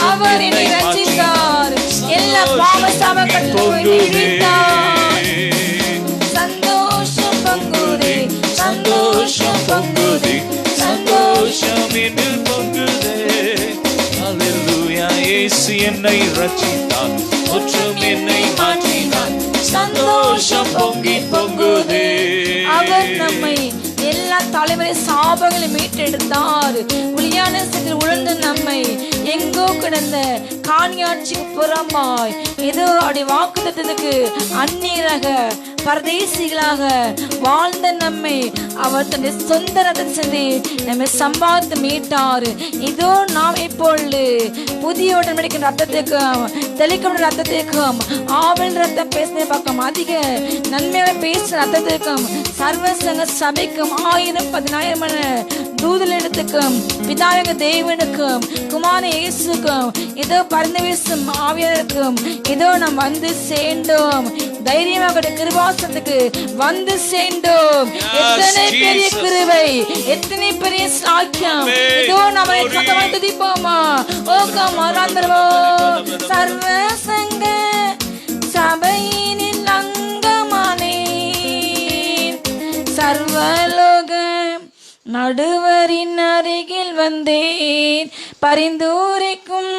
அவர் என்னை ரட்சித்தார், எல்லா பாவ சாபங்களுக்கும் விடுவித்தார். சந்தோஷம் பொங்குதே, சந்தோஷம் பொங்குதே, சந்தோஷம் என்னில் பொங்குதே. ஹalleluya, இயேசு என்னை ரட்சித்தார், முற்றும் என்னை மாற்றினார், சந்தோஷம் பொங்கி பொங்குதே. அவர் நம்மை எல்லா தலைமுறை சாபங்களை மீட்டெடுத்தார். ஒளியான சிறையில் உழந்து நம்மை எங்கோ கிடந்த காணியாட்சிக்கு புறமாய் ஏதோ அப்படி வாக்குத்தத்தத்துக்கு அந்நியராக பரதேசிகளாக வாழ்ந்த நம்மை அவர் தன்னுடைய சொந்த ரத்தம் சென்று நம்மை சம்பாதித்து மீட்டார். இதோ நாம் இப்பொழுது புதிய உடன்படிக்கை ரத்தத்துக்கும் தெளிக்கப்பட்ட ரத்தத்துக்கும் ஆவின் ரத்தம் பேசின பக்கம் அதிக நன்மையாக பேசுற ரத்தத்துக்கும் சர்வசங்க சபைக்கும் 1000-10,000 தூதலிடத்துக்கும் பிதாவாகிய தேவனுக்கும் குமார இயேசுக்கும் இதோ பரிந்து வீசும் ஆவியாருக்கும் இதோ நாம் வந்து சேர்ந்தோம். தைரியமாக கிருபாசனத்துக்கு வந்து சேர்ந்தோம். எத்தனை பெரிய கிருபை, எத்தனை பெரிய சாக்கியம். இதோ நம்மை சத்தமாய் துதிப்போமா? ஓ கமராந்தரவோ சர்வ சங்க சபையினில் அங்கமானேன். சர்வலோக நடுவரின் அருகில் வந்தேன். பரிந்துரைக்கும்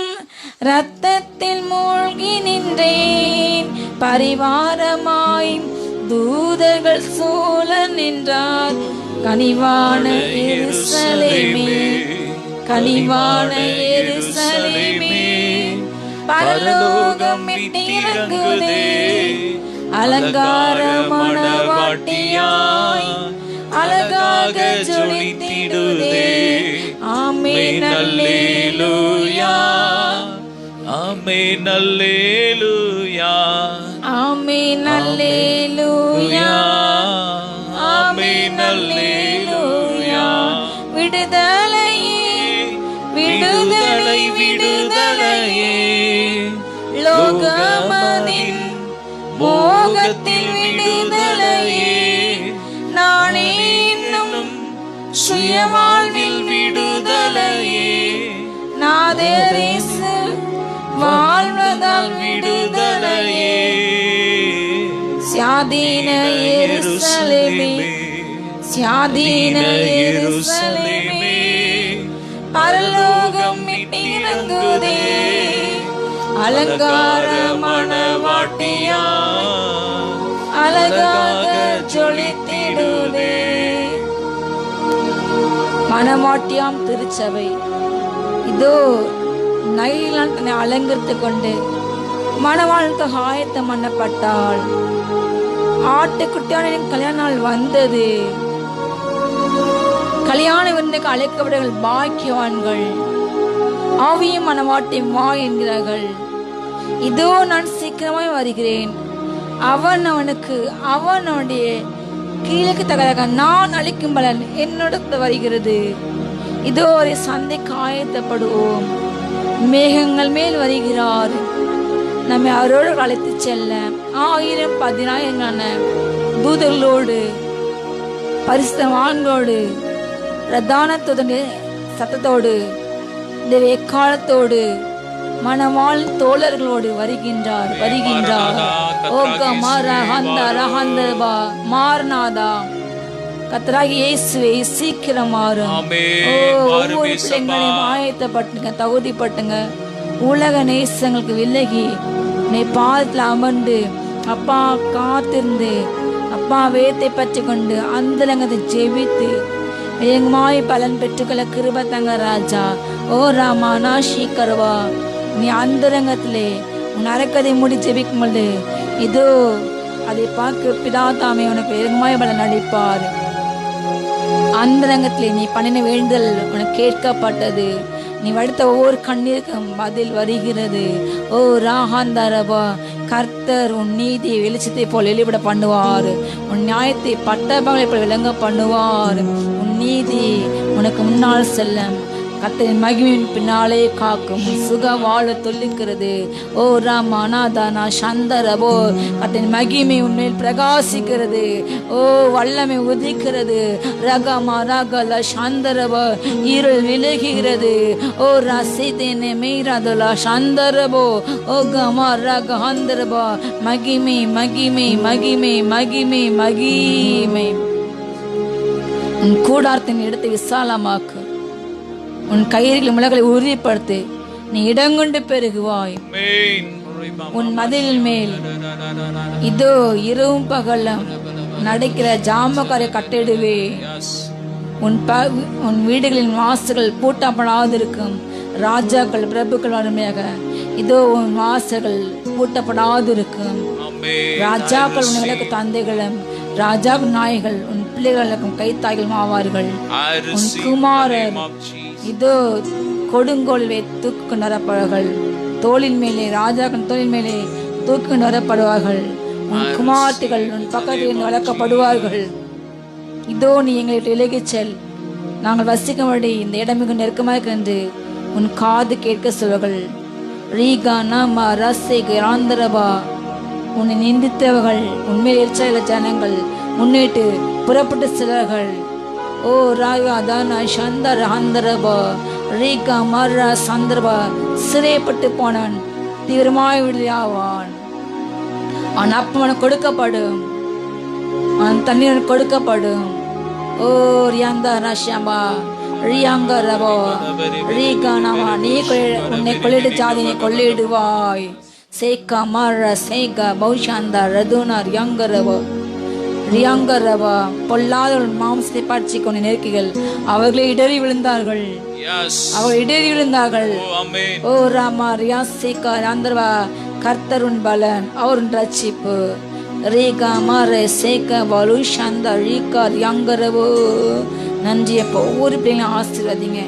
இரத்தத்தில் மூழ்கி நின்றேன். பரிவாரமாய் தூதர்கள் சூழ நின்றார். கனிவான எருசலேமே, கனிவான எருசலேமே, பரலோகம் விட்டிறங்குதே. அலங்கார மணவாட்டியாய் அழகாக ஜொலித்திடுதே. ஆமென் அல்லேலூயா ஆமென் அல்லேலூயா ஆமென் அல்லேலூயா ஆமென் அல்லேலூயா விடுதலையே விடுதலை விடுதலையே லோகமதின் மோகத்தில் விடுதலையே நானே இன்னும் சுயவாழ்வில் விடுதலையே நாதரேசு வாழ்வதால் விடுதலையே சுயாதீன எருசலேமே சுயாதீன எருசலேமே பரலோகம் மீட்டிறங்குதே அலங்கார மணவாட்டியா அழகாக ஜொலித்திடுதே. மணவாட்டியாம் திருச்சபை இதோ நைலான் தன்னை அலங்கரித்து கொண்டு மணவாளுக்கு ஆயத்தம் பண்ணப்பட்டாள். ஆட்டுக்குட்டியான கல்யாண நாள் வந்தது. கல்யாண விருந்துக்கு அழைக்கப்பட்டவர்கள் பாக்கியவான்கள். ஆவியும் மணவாட்டியும் வா என்கிறார்கள். இதோ நான் சீக்கிரமாய் வருகிறேன். அவனுடைய கீழுக்கு தகதாக நான் அளிக்கும் பலன் என்னோட வருகிறது. இதோ ஒரு சந்தைக்கு ஆயத்தப்படுவோம். மேகங்கள் மேல் வருகிறார். நம்மை அவரோடு அழைத்து செல்ல 1000-10,000 தூதர்களோடு பரிசுத்தவான்களோடு பிரதான சத்தத்தோடு இந்த எக்காலத்தோடு மணவாள் தோழர்களோடு வருகின்றார். மாறனாதா கர்த்தராகிய இயேசுவே சீக்கிரம் மாறும். ஒவ்வொரு பிள்ளைங்களையும் ஆயத்தப்பட்டுங்க, தகுதிப்பட்டுங்க. உலக நேசங்களுக்கு விலகி நீ பாதத்தில் அமர்ந்து அப்பா காத்திருந்து அப்பா வேத்தை பற்றி கொண்டு அந்தலங்கத்தை ஜெபித்து எங்கமாய் பலன் பெற்றுக்கொள்ள கிருப தங்க ராஜா. ஓ ராமா நாஷி கருவா நீ அந்தரங்கத்திலே உன் அரைக்கதை மூடி ஜெபிக்கும் பொழுது இதோ அதை பார்க்க பிதா தாமே உனக்கு எங்கமாய் பலன் அளிப்பார். அந்தரங்கத்திலே நீ பண்ணின வேண்டுதல் உனக்கு கேட்கப்பட்டது. நீ வடுத்த ஒவ்வொரு கண்ணீருக்கும் பதில் வருகிறது. ஓ ராகாந்தாரபா கர்த்தர் உன் நீதியை வெளிச்சத்தை போல் வெளிப்பட பண்ணுவார். உன் நியாயத்தை பட்டபங்களை போல் விளங்க பண்ணுவார். உன் நீதி உனக்கு முன்னால் செல்லும். கர்த்தரின் மகிமையின் பின்னாலே காக்கும். சுக வாழ தொல்லிக்கிறது. ஓ ராம் அனாதானா சந்தரபோ கர்த்தரின் மகிமை உன்மேல் பிரகாசிக்கிறது. ஓ வல்லமை உதிக்கிறது. ரகமா ரகல சந்தரபோ இருள் விலகுகிறது. ஓ ரசிதேனே மீராதலா சந்தரபோ ஓ கமா ரக ஹந்தரபோ மகிமை மகிமை மகிமை மகிமை மகிமை. உன் கூடாரத்தின் இடத்தை விசாலமாக்கு. உன் கயிறுகளின் முளைகளை உறுதிப்படுத்து. நீ இடங்கொண்டு பெருகுவாய். உன் மதில் மேல் இதோ இரவும் பகலும் நடக்கிற ஜாமக்காரை கட்டிடுவே. உன் வீடுகளின் வாசல்கள் பூட்டப்படாதிருக்கும். ராஜாக்கள் பிரபுக்கள் வறுமையாக இதோ உன் வாசல்கள் பூட்டப்படாதிருக்கும். ராஜாக்கள் உன் விளக்கு தந்தைகளும் ராஜா நாய்கள் உன் பிள்ளைகளுக்கும் கைத்தாய்களும் ஆவார்கள். உன் குமாரர் இதோ கொடுங்கோலிலே தூக்கு கொண்டு வரப்படுவார்கள். தோளின் மேலே ராஜாக்கள் தோளின் மேலே தூக்கி கொண்டு வரப்படுவார்கள். உன் குமார்த்திகள் உன் பக்கத்தில் வளர்க்கப்படுவார்கள். இதோ நீ எங்களை விலகிச் செல், நாங்கள் வசிக்கும்படி இந்த இடம் மிக நெருக்கமாக என்று உன் காது கேட்க சொல்வார்கள். ரீகா நாமா ரசேக ஆந்தரபா உன்னை நிந்தித்தவர்கள் உண்மையில் எரிச்சல ஜனங்கள் முன்னிட்டு புறப்பட்டு சிலர்கள். ஓ ராயா தானா சந்தர் ஆந்தரபா ரீகா மர்ரா சந்தர்பா சிறைப்பட்டு போனவன் தீவிரமாய் விடுதலையாவான். அவன் அப்பவனுக்கு கொடுக்கப்படும், அவன் தண்ணீர் கொடுக்கப்படும். ஓ ரியாந்தா ரஷாபா ரியாங்க ரபோ ரீகா நாமா நீ உன்னை கொள்ளிடு ஜாதினை கொள்ளிடுவாய். சேகா மர்ர சேகா பௌஷாந்தா ரதுனா ரியாங்க ரபோ ரியாங்க ரபா பொல்லாத மாம்சத்தை பற்றி கொண்ட நெருக்கிகள் அவர்களை இடறி விழுந்தார்கள். அவர்கள் இடறி விழுந்தார்கள். ஓ ராமா ரியாசிகா ஆந்தர்வா கர்த்தர் உன் பலன் அவர் ரட்சிப்பு. ரீகா மாரே சேகா பலு சந்தா ரீகா ரியாங்க ரபோ. நன்றி அப்போ ஒவ்வொரு பிள்ளைங்களும் ஆசீர்வதிங்க.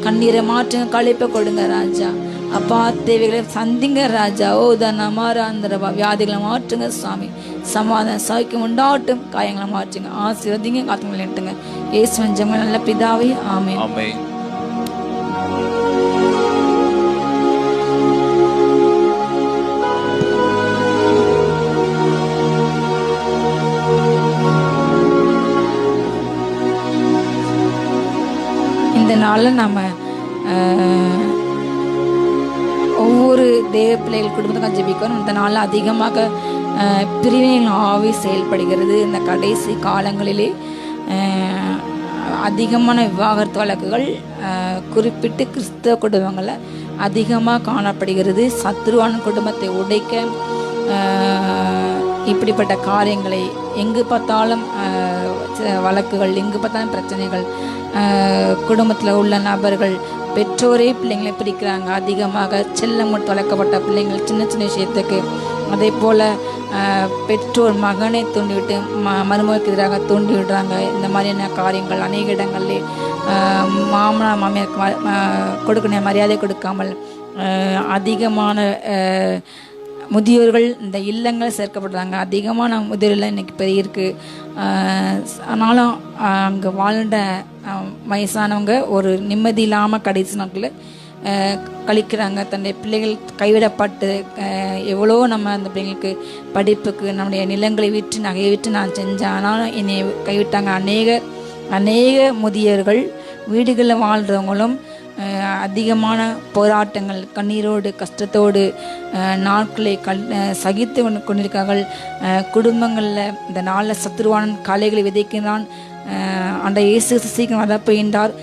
கண்ணீரை மாற்றுங்க, கழிப்பை கொடுங்க ராஜா. அப்பா தேவைகளை சந்திங்க ராஜா. ஓ தனமாராந்திரவா வியாதிகளை மாற்றுங்க சுவாமி. சமாதான சௌக்கியம் உண்டாகட்டும். காயங்களை மாற்றுங்க, ஆசீர்வதிங்க, காத்துங்களை நிட்டுங்க. இயேசுவின் ஜெபம் நல்ல பிதாவே, ஆமென். ஆமென். இந்த நாளில் நம்ம ஒவ்வொரு தேவ பிள்ளைகள் குடும்பத்துக்கும் ஜெபிக்கணும். இந்த நாளில் அதிகமாக பிரிவினைகள் ஆவி செயல்படுகிறது. இந்த கடைசி காலங்களிலே அதிகமான விவாகரத்து வழக்குகள் குறிப்பிட்டு கிறிஸ்தவ குடும்பங்களில் அதிகமாக காணப்படுகிறது. சத்ருவான குடும்பத்தை உடைக்க இப்படிப்பட்ட காரியங்களை எங்கு பார்த்தாலும் வழக்குகள், எங்கு பார்த்தாலும் பிரச்சனைகள். குடும்பத்தில் உள்ள நபர்கள் பெற்றோரே பிள்ளைங்களை பிரிக்கிறாங்க. அதிகமாக செல்லம் வளர்க்கப்பட்ட பிள்ளைங்கள் சின்ன சின்ன விஷயத்துக்கு. அதே போல் பெற்றோர் மகனை தூண்டிவிட்டு மருமகளுக்கு எதிராக தூண்டி விடுறாங்க. இந்த மாதிரியான காரியங்கள் அநேக இடங்களிலே மாமனார் மாமியாருக்கு கொடுக்க மரியாதை கொடுக்காமல் அதிகமான முதியோர்கள் இந்த இல்லங்கள் சேர்க்கப்படுறாங்க. அதிகமான முதியோர்கள் இன்றைக்கி பெருகிருக்கு. ஆனாலும் அங்கே வாழ்ந்த வயசானவங்க ஒரு நிம்மதி இல்லாமல் கடைசி நாட்களில் கழிக்கிறாங்க. தன்னுடைய பிள்ளைகள் கைவிடப்பட்டு எவ்வளோ நம்ம அந்த பிள்ளைங்களுக்கு படிப்புக்கு நம்முடைய நிலங்களை விற்று நகையை விற்று நான் செஞ்சேன், ஆனாலும் என்னை கைவிட்டாங்க. அநேக முதியர்கள் வீடுகளில் வாழ்கிறவங்களும் அதிகமான போராட்டங்கள், கண்ணீரோடு கஷ்டத்தோடு நாட்களை சகித்து கொண்டிருக்கார்கள். குடும்பங்களில் இந்த நாளில் சத்துருவான காளைகளை விதைக்கிறான். அந்த இயேசு சீக்கிரம் வரப்போகின்றார்.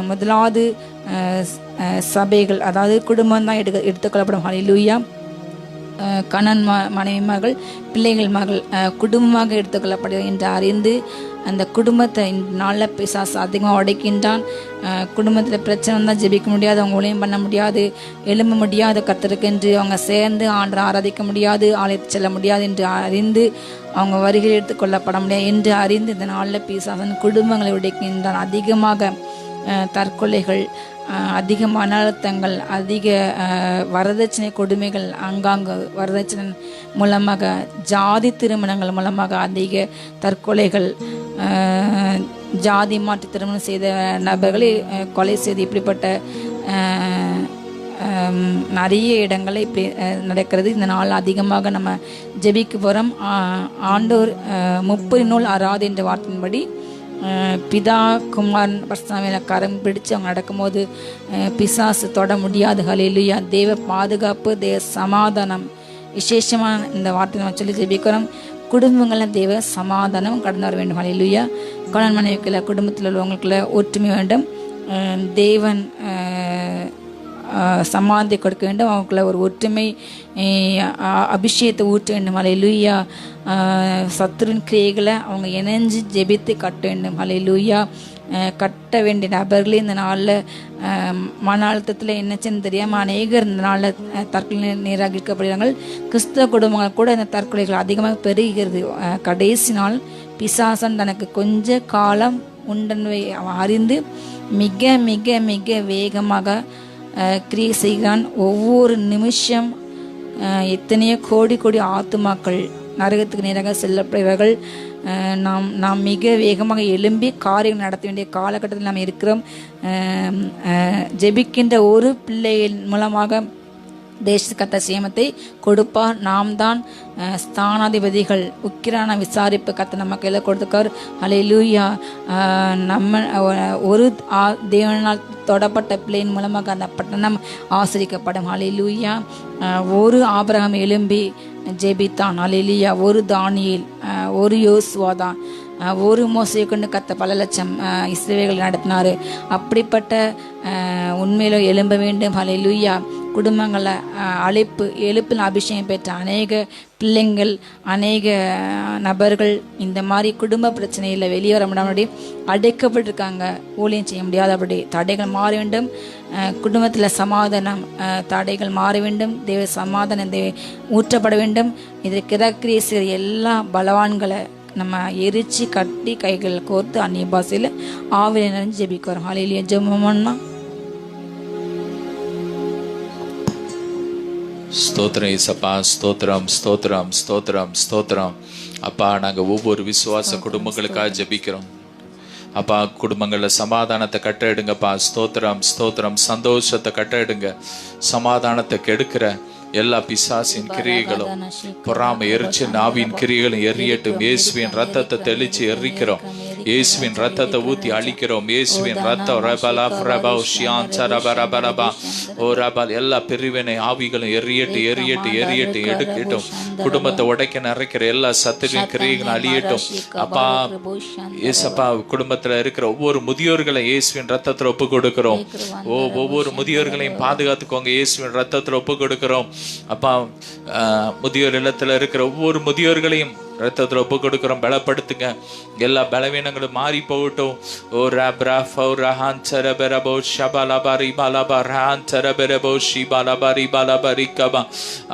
முதலாவது சபைகள், அதாவது குடும்பம் தான் எடுத்துக்கொள்ளப்படும். ஹல்லேலூயா. கணவன் மனைவி மகள், பிள்ளைகள் மகள் குடும்பமாக எடுத்துக்கொள்ளப்படுகிறது என்று அறிந்து அந்த குடும்பத்தை இந்த நாளில் பிசாசு அதிகமாக உடைக்கின்றான். குடும்பத்தில் பிரச்சனை தான் ஜெபிக்க முடியாது, அவங்க ஊழியம் பண்ண முடியாது, எழும்ப முடியாது கர்த்தருக்கென்று அவங்க சேர்ந்து ஆண்டரை ஆராதிக்க முடியாது, ஆலயத்து செல்ல முடியாது என்று அறிந்து அவங்க வருகை எடுத்துக்கொள்ளப்பட முடியாது என்று அறிந்து இந்த நாளில் பிசாசன் குடும்பங்களை உடைக்கின்றான். அதிகமாக தற்கொலைகள், அதிக மன அழுத்தங்கள், அதிக வரதட்சணை கொடுமைகள், ஆங்காங்கு வரதட்சணை மூலமாக, ஜாதி திருமணங்கள் மூலமாக அதிக தற்கொலைகள், ஜாதி மாற்றி திருமணம் செய்த நபர்களை கொலை செய்து இப்படிப்பட்ட நிறைய இடங்களில் இப்படி நடக்கிறது. இந்த நாள் அதிகமாக நம்ம ஜெபிக்க போகிறோம். ஆண்டோர் 30 நூல் அறாது என்ற வார்த்தையின்படி பிதா குமாரன் பரிசுத்தாவியில கரம் பிடிச்சு அவங்க நடக்கும்போது பிசாசு தொட முடியாது. ஹல்லேலூயா. தேவ பாதுகாப்பு, தேவ சமாதானம் விசேஷமான இந்த வார்த்தை நம்ம சொல்லி ஜெபிக்கிறோம். குடும்பங்களில் தேவ சமாதானம் கடந்து வர வேண்டும். ஹல்லேலூயா. கணவன் மனைவிக்குள்ள, குடும்பத்தில் உள்ளவங்களுக்குள்ள ஒற்றுமை வேண்டும். தேவன் சமாதி கொடுக்க வேண்டும். அவங்களுக்குள்ள ஒரு ஒற்றுமை, அபிஷேகத்தை ஊற்ற வேண்டும். ஹல்லேலூயா. சத்துருவின் கிரியைகளை அவங்க இணைஞ்சு ஜெபித்து கட்ட வேண்டும். ஹல்லேலூயா. கட்ட வேண்டிய நபர்களே இந்த நாளில் மன அழுத்தத்தில் என்னச்சுன்னு தெரியாமல் அநேகர் இந்த நாளில் தற்கொலை நிராகரிக்கப்படுகிறாங்க. கிறிஸ்தவ குடும்பங்கள் கூட இந்த தற்கொலைகள் அதிகமாக பெருகிறது. கடைசி நாள் பிசாசன் தனக்கு கொஞ்ச காலம் உண்டன்வை அறிந்து மிக மிக மிக வேகமாக கிரியை செய்கிறான். ஒவ்வொரு நிமிஷம் எத்தனையோ கோடி கோடி ஆத்துமாக்கள் நரகத்துக்கு நேராக செல்லப்படுகிறார்கள். நாம் மிக வேகமாக எழும்பி காரியம் நடத்த வேண்டிய காலகட்டத்தில் நாம் இருக்கிறோம். ஜெபிக்கின்ற ஒரு பிள்ளையின் மூலமாக தேசக்கத்த சேமத்தை கொடுப்பார். நாம் தான் ஸ்தானாதிபதிகள். உக்கிரான விசாரிப்பு கத்த நம்ம கையில் கொடுத்துக்கார். ஹல்லேலூயா. நம்ம ஒரு தேவனால் தொடப்பட்ட பிள்ளையின் மூலமாக அந்த பட்டணம் ஆசிரிக்கப்படும். ஹல்லேலூயா. ஒரு ஆபிரகாம் எழும்பி ஜெபித்தான். ஹல்லேலூயா. ஒரு தானியேல், ஒரு யோசுவா தான், ஒரு மோசையை கொண்டு கத்த பல லட்சம் இஸ்ரவேல்கள் நடத்தினார். அப்படிப்பட்ட உண்மையில எழும்ப வேண்டும். ஹல்லேலூயா. குடும்பங்களை எழுப்பில் அபிஷேகம் பெற்ற அநேக பிள்ளைங்கள், அநேக நபர்கள் இந்த மாதிரி குடும்ப பிரச்சனையில் வெளியே வர முடியாமடி அடைக்கப்பட்டிருக்காங்க. ஊழியம் செய்ய முடியாத அப்படி தடைகள் மாற வேண்டும். குடும்பத்தில் சமாதானம் தடைகள் மாற வேண்டும். தேவ சமாதானம் ஊற்றப்பட வேண்டும். இதற்கு கிரியை செய்கிற எல்லா பலவான்களை நம்ம எரிச்சு கட்டி கைகள் கோர்த்து அந்நிய பாசையில் ஆவில நிறைஞ்சு ஜெபிக்கிறோம். ஹல்லேலூயா. ஜெபம் பண்ணா ஸ்தோத்திரம் ஏசப்பா, ஸ்தோத்திரம் ஸ்தோத்திரம் ஸ்தோத்திரம் ஸ்தோத்திரம். அப்பா, நாங்கள் ஒவ்வொரு விசுவாச குடும்பங்களுக்காக ஜெபிக்கிறோம். அப்பா, குடும்பங்களில் சமாதானத்தை கட்டெடுங்கப்பா. ஸ்தோத்திரம் ஸ்தோத்திரம். சந்தோஷத்தை கட்டெடுங்க. சமாதானத்தை கெடுக்கிற எல்லா பிசாசின் கிரியைகளும், பொறாமை, எரிச்சல், நாவின் கிரியைகளும் எரியட்டும். இயேசுவின் ரத்தத்தை தெளிச்சு எரிக்கிறோம். இயேசுவின் ரத்தத்தை ஊத்தி அழிக்கிறோம். இயேசுவின் ரத்தம் எல்லா பிரிவினை ஆவிகளும் எரியட்டு எரியட்டு எரியட்டு எடுக்கட்டும். குடும்பத்தை உடைக்க நிறைக்கிற எல்லா சத்துரின் கிரியைகளும் அழியட்டும். அப்பா ஏசப்பா, குடும்பத்துல இருக்கிற ஒவ்வொரு முதியோர்களை இயேசுவின் ரத்தத்துல ஒப்பு கொடுக்கிறோம். ஒவ்வொரு முதியோர்களையும் பாதுகாத்துக்கோங்க. இயேசுவின் ரத்தத்துல ஒப்பு கொடுக்கிறோம். அப்பா, முதியோர் இல்லத்துல இருக்கிற ஒவ்வொரு முதியோர்களையும் ரத்தத்தில் ஒப்பு கொடுக்கிறோம். பலப்படுத்துங்க. எல்லா பலவீனங்களும் மாறி போகட்டும். ஓ ரப்ரஃபோ ரஹான் சரபரபோ ஷபலபரி பலபரஹான் சரபரபோ ஷிபலபரி பலபரிகபா.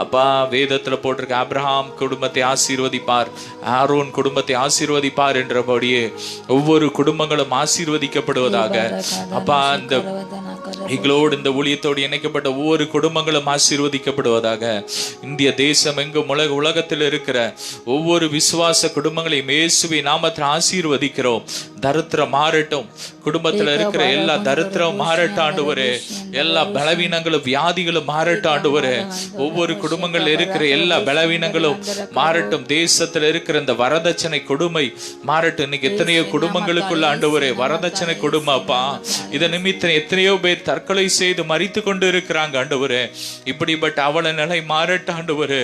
அப்பா, வேதத்தில் போட்டிருக்க ஆபிரகாம் குடும்பத்தை ஆசீர்வதிப்பார், ஆரோன் குடும்பத்தை ஆசீர்வதிப்பார் என்றபடியே ஒவ்வொரு குடும்பங்களும் ஆசீர்வதிக்கப்படுவதாக. அப்பா, இந்த எங்களோடு இந்த ஊழியத்தோடு இணைக்கப்பட்ட ஒவ்வொரு குடும்பங்களும் ஆசீர்வதிக்கப்படுவதாக. இந்திய தேசம் எங்கும் உலகத்தில் இருக்கிற ஒவ்வொரு விசுவாச குடும்பங்களையும் இயேசுவின் நாமத்தில் ஆசீர்வதிக்கிறோம். தரித்திரம் மாறட்டும். குடும்பத்துல இருக்கிற எல்லா தரித்திரம் மாறட்டும் ஆண்டவரே. எல்லா பலவீனங்களும் வியாதிகளும் மாறட்டும் ஆண்டவரே. ஒவ்வொரு குடும்பங்கள்ல இருக்கிற எல்லா பலவீனங்களும் மாறட்டும். தேசத்துல இருக்கிற இந்த வரதட்சணை கொடுமை மாறட்டும். இன்னைக்கு எத்தனையோ குடும்பங்களுக்குள்ள ஆண்டவரே வரதட்சணை கொடுமை. அப்பா, இதை நிமித்தம் எத்தனையோ பேர் தற்கொலை செய்து மரித்து கொண்டு இருக்கிறாங்க ஆண்டவரே. இப்படிப்பட்ட அவல நிலை மாறட்டும் ஆண்டவரே.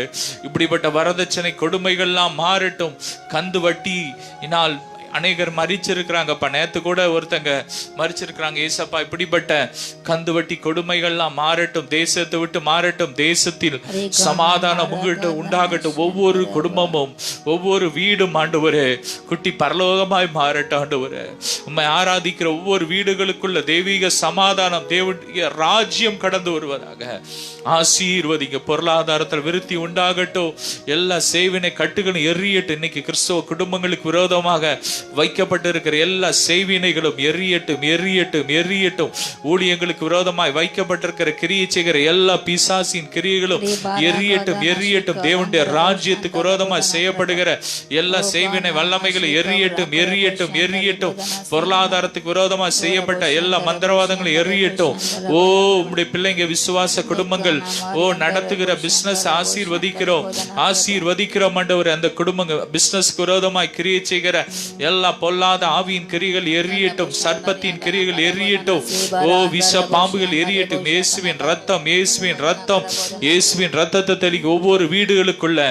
இப்படிப்பட்ட வரதட்சணை கொடுமைகள்லாம் மாறட்டும். கந்து வட்டியினால் அநேகர் மரிச்சிருக்கிறாங்கப்பா. நேத்து கூட ஒருத்தங்க மரிச்சிருக்கிறாங்க. ஏசப்பா, இப்படிப்பட்ட கந்து வட்டி கொடுமைகள்லாம் மாறட்டும். தேசத்தை விட்டு மாறட்டும். தேசத்தில் சமாதானம் உண்டாகட்டும். ஒவ்வொரு குடும்பமும் ஒவ்வொரு வீடும் ஆண்டவரே குட்டி பரலோகமாய் மாறட்டும் ஆண்டவரே. உம்மை ஆராதிக்கிற ஒவ்வொரு வீடுகளுக்குள்ள தெய்வீக சமாதானம், தேவனுடைய ராஜ்யம் கடந்து வருவதாக ஆசீர்வதிங்க. பொருளாதாரத்தில் விருத்தி உண்டாகட்டும். எல்லா சேவினை கட்டுகளும் எரியட்டும். இன்னைக்கு கிறிஸ்தவ குடும்பங்களுக்கு விரோதமாக வைக்கப்பட்டிருக்கிற எல்லா செய்வினைகளும் எரியட்டும் எரியட்டும் எரியட்டும். ஊழியங்களுக்கு விரோதமாய் வைக்கப்பட்டிருக்கிற கிரியை செய்கிற எல்லா பிசாசின் கிரியைகளும் எரியட்டும் எரியட்டும். தேவனுடைய ராஜ்யத்துக்கு விரோதமாய் செய்யப்படுகிற எல்லா செய்வினை வல்லமைகளும் எரியட்டும் எரியட்டும் எரியட்டும். பொருளாதாரத்துக்கு விரோதமாய் செய்யப்பட்ட எல்லா மந்திரவாதங்களும் எரியட்டும். ஓ, உம்முடைய பிள்ளைங்க விசுவாச குடும்பங்கள் நடத்துகிற பிசினஸ் ஆசீர்வதிக்கிறோம் ஆசீர்வதிக்கிறோம் ஆண்டவரே. அந்த குடும்பங்கள் பிசினஸ் விரோதமாய் கிரியை செய்கிற எல்லா பொல்லாத ஆவியின் கிரிகள் எரியட்டும். சர்ப்பத்தின் கிரிகள் எரியட்டும். ஓ, விஷ பாம்புகள் எரியட்டும். இயேசுவின் ரத்தம், இயேசுவின் ரத்தம், இயேசுவின் ரத்தத்தை தெளிக்க ஒவ்வொரு வீடுகளுக்குள்ள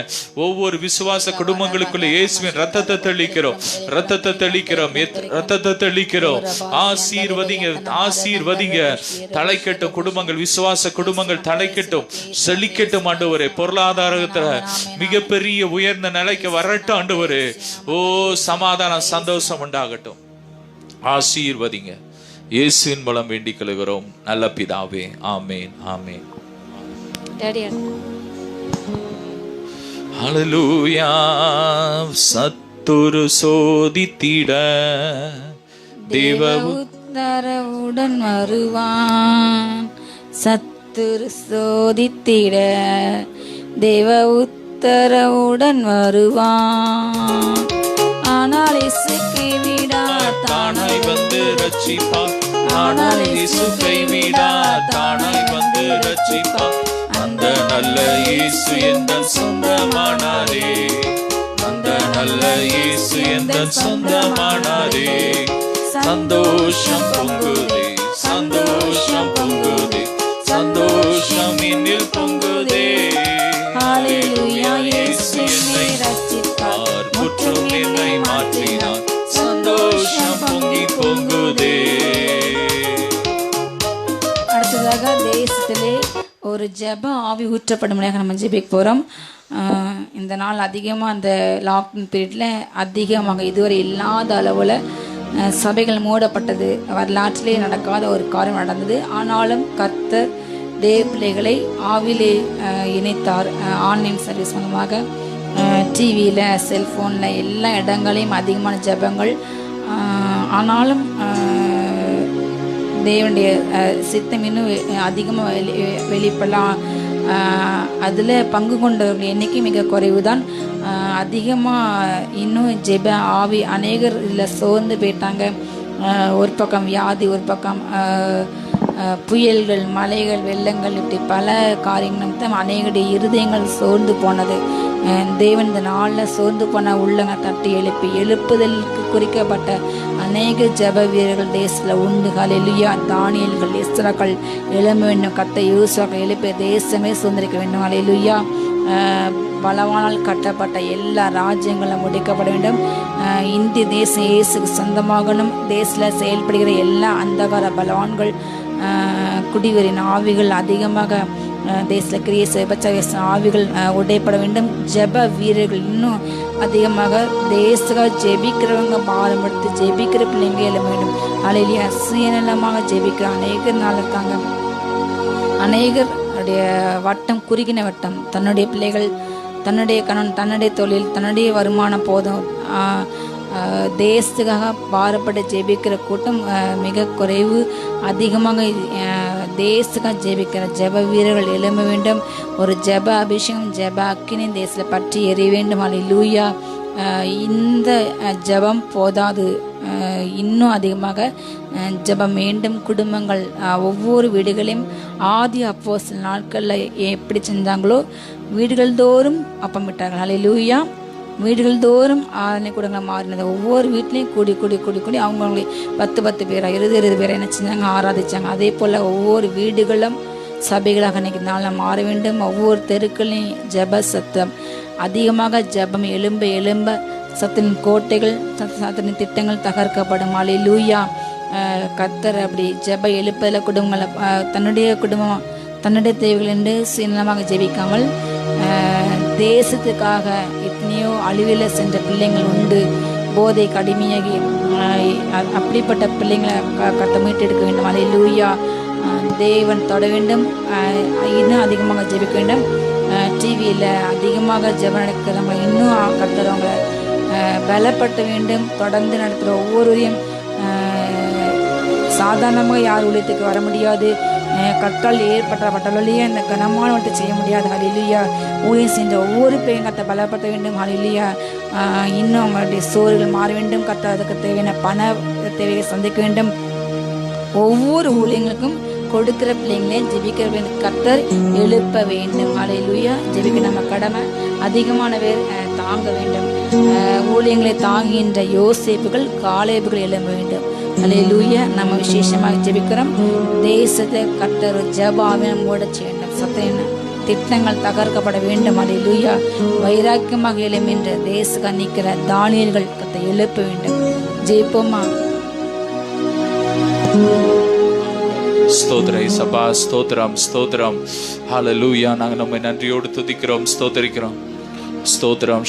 ஒவ்வொரு விசுவாச குடும்பங்களுக்குள்ள இயேசுவின் ரத்தத்தை தெளிக்கிறோம். ரத்தத்தை தெளிக்கிறோம். ரத்தத்தை தெளிக்கிறோம். ஆசீர்வதிங்க ஆசீர்வதிங்க. தலைக்கட்டும் குடும்பங்கள், விசுவாச குடும்பங்கள் தலைக்கட்டும், செழிக்கட்டும் ஆண்டவரே. பொருளாதாரத்துல மிகப்பெரிய உயர்ந்த நிலைக்கு வரட்டும் ஆண்டவரே. ஓ, சமாதானம் சந்தோஷம் உண்டாகட்டும். ஆசீர்வதிங்க. இயேசுவின் மூலம் வேண்டிக் கொள்கிறோம் நல்ல பிதாவே. ஆமேன் ஆமேன். ஹல்லேலூயா. சத்துரு சோதித்திட தேவ உத்தரவுடன் வருவான். சத்துரு சோதித்திட தேவ உத்தரவுடன் வருவான். ஆனால் இயேசு கைவிடார், தானாய் வந்து ரட்சிப்பார். ஆனால் இயேசு கைவிடார், தானாய் வந்து ரட்சிப்பார். அந்த நல்ல இயேசு எந்தன் சொந்தமானாரே. அந்த நல்ல இயேசு எந்தன் சொந்தமானாரே. சந்தோஷம் பொங்குதே, சந்தோஷம் பொங்குதே, சந்தோஷம் என்னில் பொங்குதே. ஹல்லேலூயா. இயேசு என்னை ரட்சித்தார், முற்றும் என்னை மாற்றினார். சந்தோஷம் பொங்கி பொங்குதே. அடுத்ததாக தேசத்திலே ஒரு ஜெப ஆவி ஊற்றப்படும்படியாக நம்ம ஜெபிக்க போகிறோம். இந்த நாள் அதிகமாக அந்த லாக்டவுன் பீரியடில் அதிகமாக இதுவரை இல்லாத அளவில் சபைகள் மூடப்பட்டது. வரலாற்றிலே நடக்காத ஒரு காரியம் நடந்தது. ஆனாலும் கர்த்தர் தேவ பிள்ளைகளை ஆவிலே இணைத்தார். ஆன்லைன் சர்வீஸ் மூலமாக டிவியில், செல்ஃபோனில் எல்லா இடங்களையும் அதிகமான ஜெபங்கள். ஆனாலும் தேவனுடைய சித்தம் இன்னும் அதிகமாக வெளிப்படலாம் அதில் பங்கு கொண்டவர்கள் எண்ணிக்கை மிக குறைவு தான். அதிகமாக இன்னும் ஜெப ஆவி அநேகர் இதில் சோர்ந்து போயிட்டாங்க. ஒரு பக்கம் வியாதி, ஒரு பக்கம் புயல்கள், மலைகள், வெள்ளங்கள், இப்படி பல காரியங்கள் அநேகருடைய இருதயங்கள் சோர்ந்து போனது. தேவன் இந்த நாளில் சோர்ந்து போன உள்ளங்க தட்டி எழுப்புதலுக்கு குறிக்கப்பட்ட அநேக ஜெப வீரர்கள் தேசத்தில் உண்டு. ஹல்லேலூயா. தானியேல்கள், எஸ்றாக்கள் எழும்ப வேண்டும். கர்த்தர் யோசுவாக்கள் எழுப்பிய தேசமே சுதந்திரிக்க வேண்டும். ஹல்லேலூயா. பலவானால் கட்டப்பட்ட எல்லா ராஜ்யங்களும் முடிக்கப்பட வேண்டும். இந்திய தேசம் இயேசுக்கு சொந்தமாகணும். தேசத்தில் செயல்படுகிற எல்லா அந்தகார பலவான்கள், குடிவரின் ஆவிகள், அதிகமாக தேசத்தில் கிரிய விபச்சார ஆவிகள் உடைப்பட வேண்டும். ஜெப வீரர்கள் இன்னும் அதிகமாக தேசத்துக்காக ஜெபிக்கிறவங்க பாரம்படுத்தி ஜெபிக்கிற பிள்ளைங்க எல்லாம் வேண்டும். ஹல்லேலூயா. சுயநலமாக ஜெபிக்கிற அநேகர் நாள் இருக்காங்க. அநேகர் வட்டம் குறுகின வட்டம், தன்னுடைய பிள்ளைகள், தன்னுடைய கணவன், தன்னுடைய தொழில், தன்னுடைய வருமானம் போதும். தேசத்துக்காக பாரப்பட்டு ஜெபிக்கிற கூட்டம் மிக குறைவு. அதிகமாக தேசத்துக்காக ஜெபிக்கிற ஜெப வீரர்கள் எழும்ப வேண்டும். ஒரு ஜெப அபிஷேகம், ஜெப அக்கினி தேசத்தில் பற்றி எறிய வேண்டும். ஹல்லேலூயா. இந்த ஜெபம் போதாது, இன்னும் அதிகமாக ஜெபம் வேண்டும். குடும்பங்கள், ஒவ்வொரு வீடுகளையும் ஆதி அப்போஸ்தலர் நாட்களில் எப்படி செஞ்சாங்களோ வீடுகள் தோறும் அப்பம் விட்டார்கள். ஹல்லேலூயா. வீடுகள் தோறும் ஆராதனை கூடங்கள் மாறினது. ஒவ்வொரு வீட்லேயும் கூடி கூடி கூடி கூடி அவங்களே 10 பேரா 20 பேரை என்ன செஞ்சாங்க, ஆராதிச்சாங்க. அதே போல் ஒவ்வொரு வீடுகளும் சபைகளாக இன்னைக்கு நாளில் மாற வேண்டும். ஒவ்வொரு தெருக்களையும் ஜெப சத்தம் அதிகமாக, ஜெபம் எழும்ப எழும்ப சத்தின் கோட்டைகள், சத்தின் திட்டங்கள் தகர்க்கப்படும். ஹல்லேலூயா. கர்த்தர் அப்படி ஜெப எழுப்பதில் குடும்பங்களை, தன்னுடைய குடும்பம், தன்னுடைய தேவைகள் என்று சுயநலமாக ஜெபிக்காமல் தேசத்துக்காக எத்தனையோ அழிவில் சென்ற பிள்ளைங்கள் உண்டு. போதை கடுமையாகி அப்படிப்பட்ட பிள்ளைங்களை கர்த்தர் மீட்டெடுக்க வேண்டும். ஹல்லேலூயா. தேவன் தொட வேண்டும். இன்னும் அதிகமாக ஜெபிக்க வேண்டும். டிவியில் அதிகமாக ஜெபம் நடக்கிறவங்க இன்னும் கர்த்தரவங்க பலப்பட்ட வேண்டும். தொடர்ந்து நடத்துகிற ஒவ்வொருவரையும் சாதாரணமாக யார் ஊழியத்துக்கு வர முடியாது. கற்றால் ஏற்பட்டவர்களையே இந்த கனமான வளர்த்து செய்ய முடியாது. ஹல்லேலூயா. ஊழியம் செஞ்ச ஒவ்வொரு பேரும் கர்த்தர் பலப்படுத்த வேண்டும். ஹல்லேலூயா. இன்னும் அவங்களுடைய சோறுகள் மாற வேண்டும். கர்த்தர் அதுக்கு தேவையான பண தேவையை சந்திக்க வேண்டும். ஒவ்வொரு ஊழியங்களுக்கும் கொடுக்கிற பிள்ளைங்களே ஜெபிக்கிற கர்த்தர் எழுப்ப வேண்டும். ஹல்லேலூயா. ஜெபிக்க நம்ம கடமை. அதிகமான பேர் தாங்க வேண்டும். ஊழியங்களை தாங்குகின்ற யோசேப்புகள், காலேபுகள் எழும்ப வேண்டும். ஹல்லேலூயா. நம்ம விசேஷமாக ஜெபிக்கிறோம். தேசத்தை கர்த்தர் ஜெபாவின் மூட செய்யணும். சத்தின திட்டங்கள் தகர்க்கப்பட வேண்டும். ஹல்லேலூயா. வைராக்கியமாக எழும்பின்ற தேச நிற்கிற தானியேல்கள் கர்த்தர் எழுப்ப வேண்டும். ஜெயிப்போமா? ஸ்தோத்திர இயேசுப்பா. ஸ்தோத்திரம், ஸ்தோத்திரம். ஹல்லேலூயா. நாங்கள் நம்மை நன்றியோடு துதிக்கிறோம், ஸ்தோத்திரிக்கிறோம். ஸ்தோத்திரம்.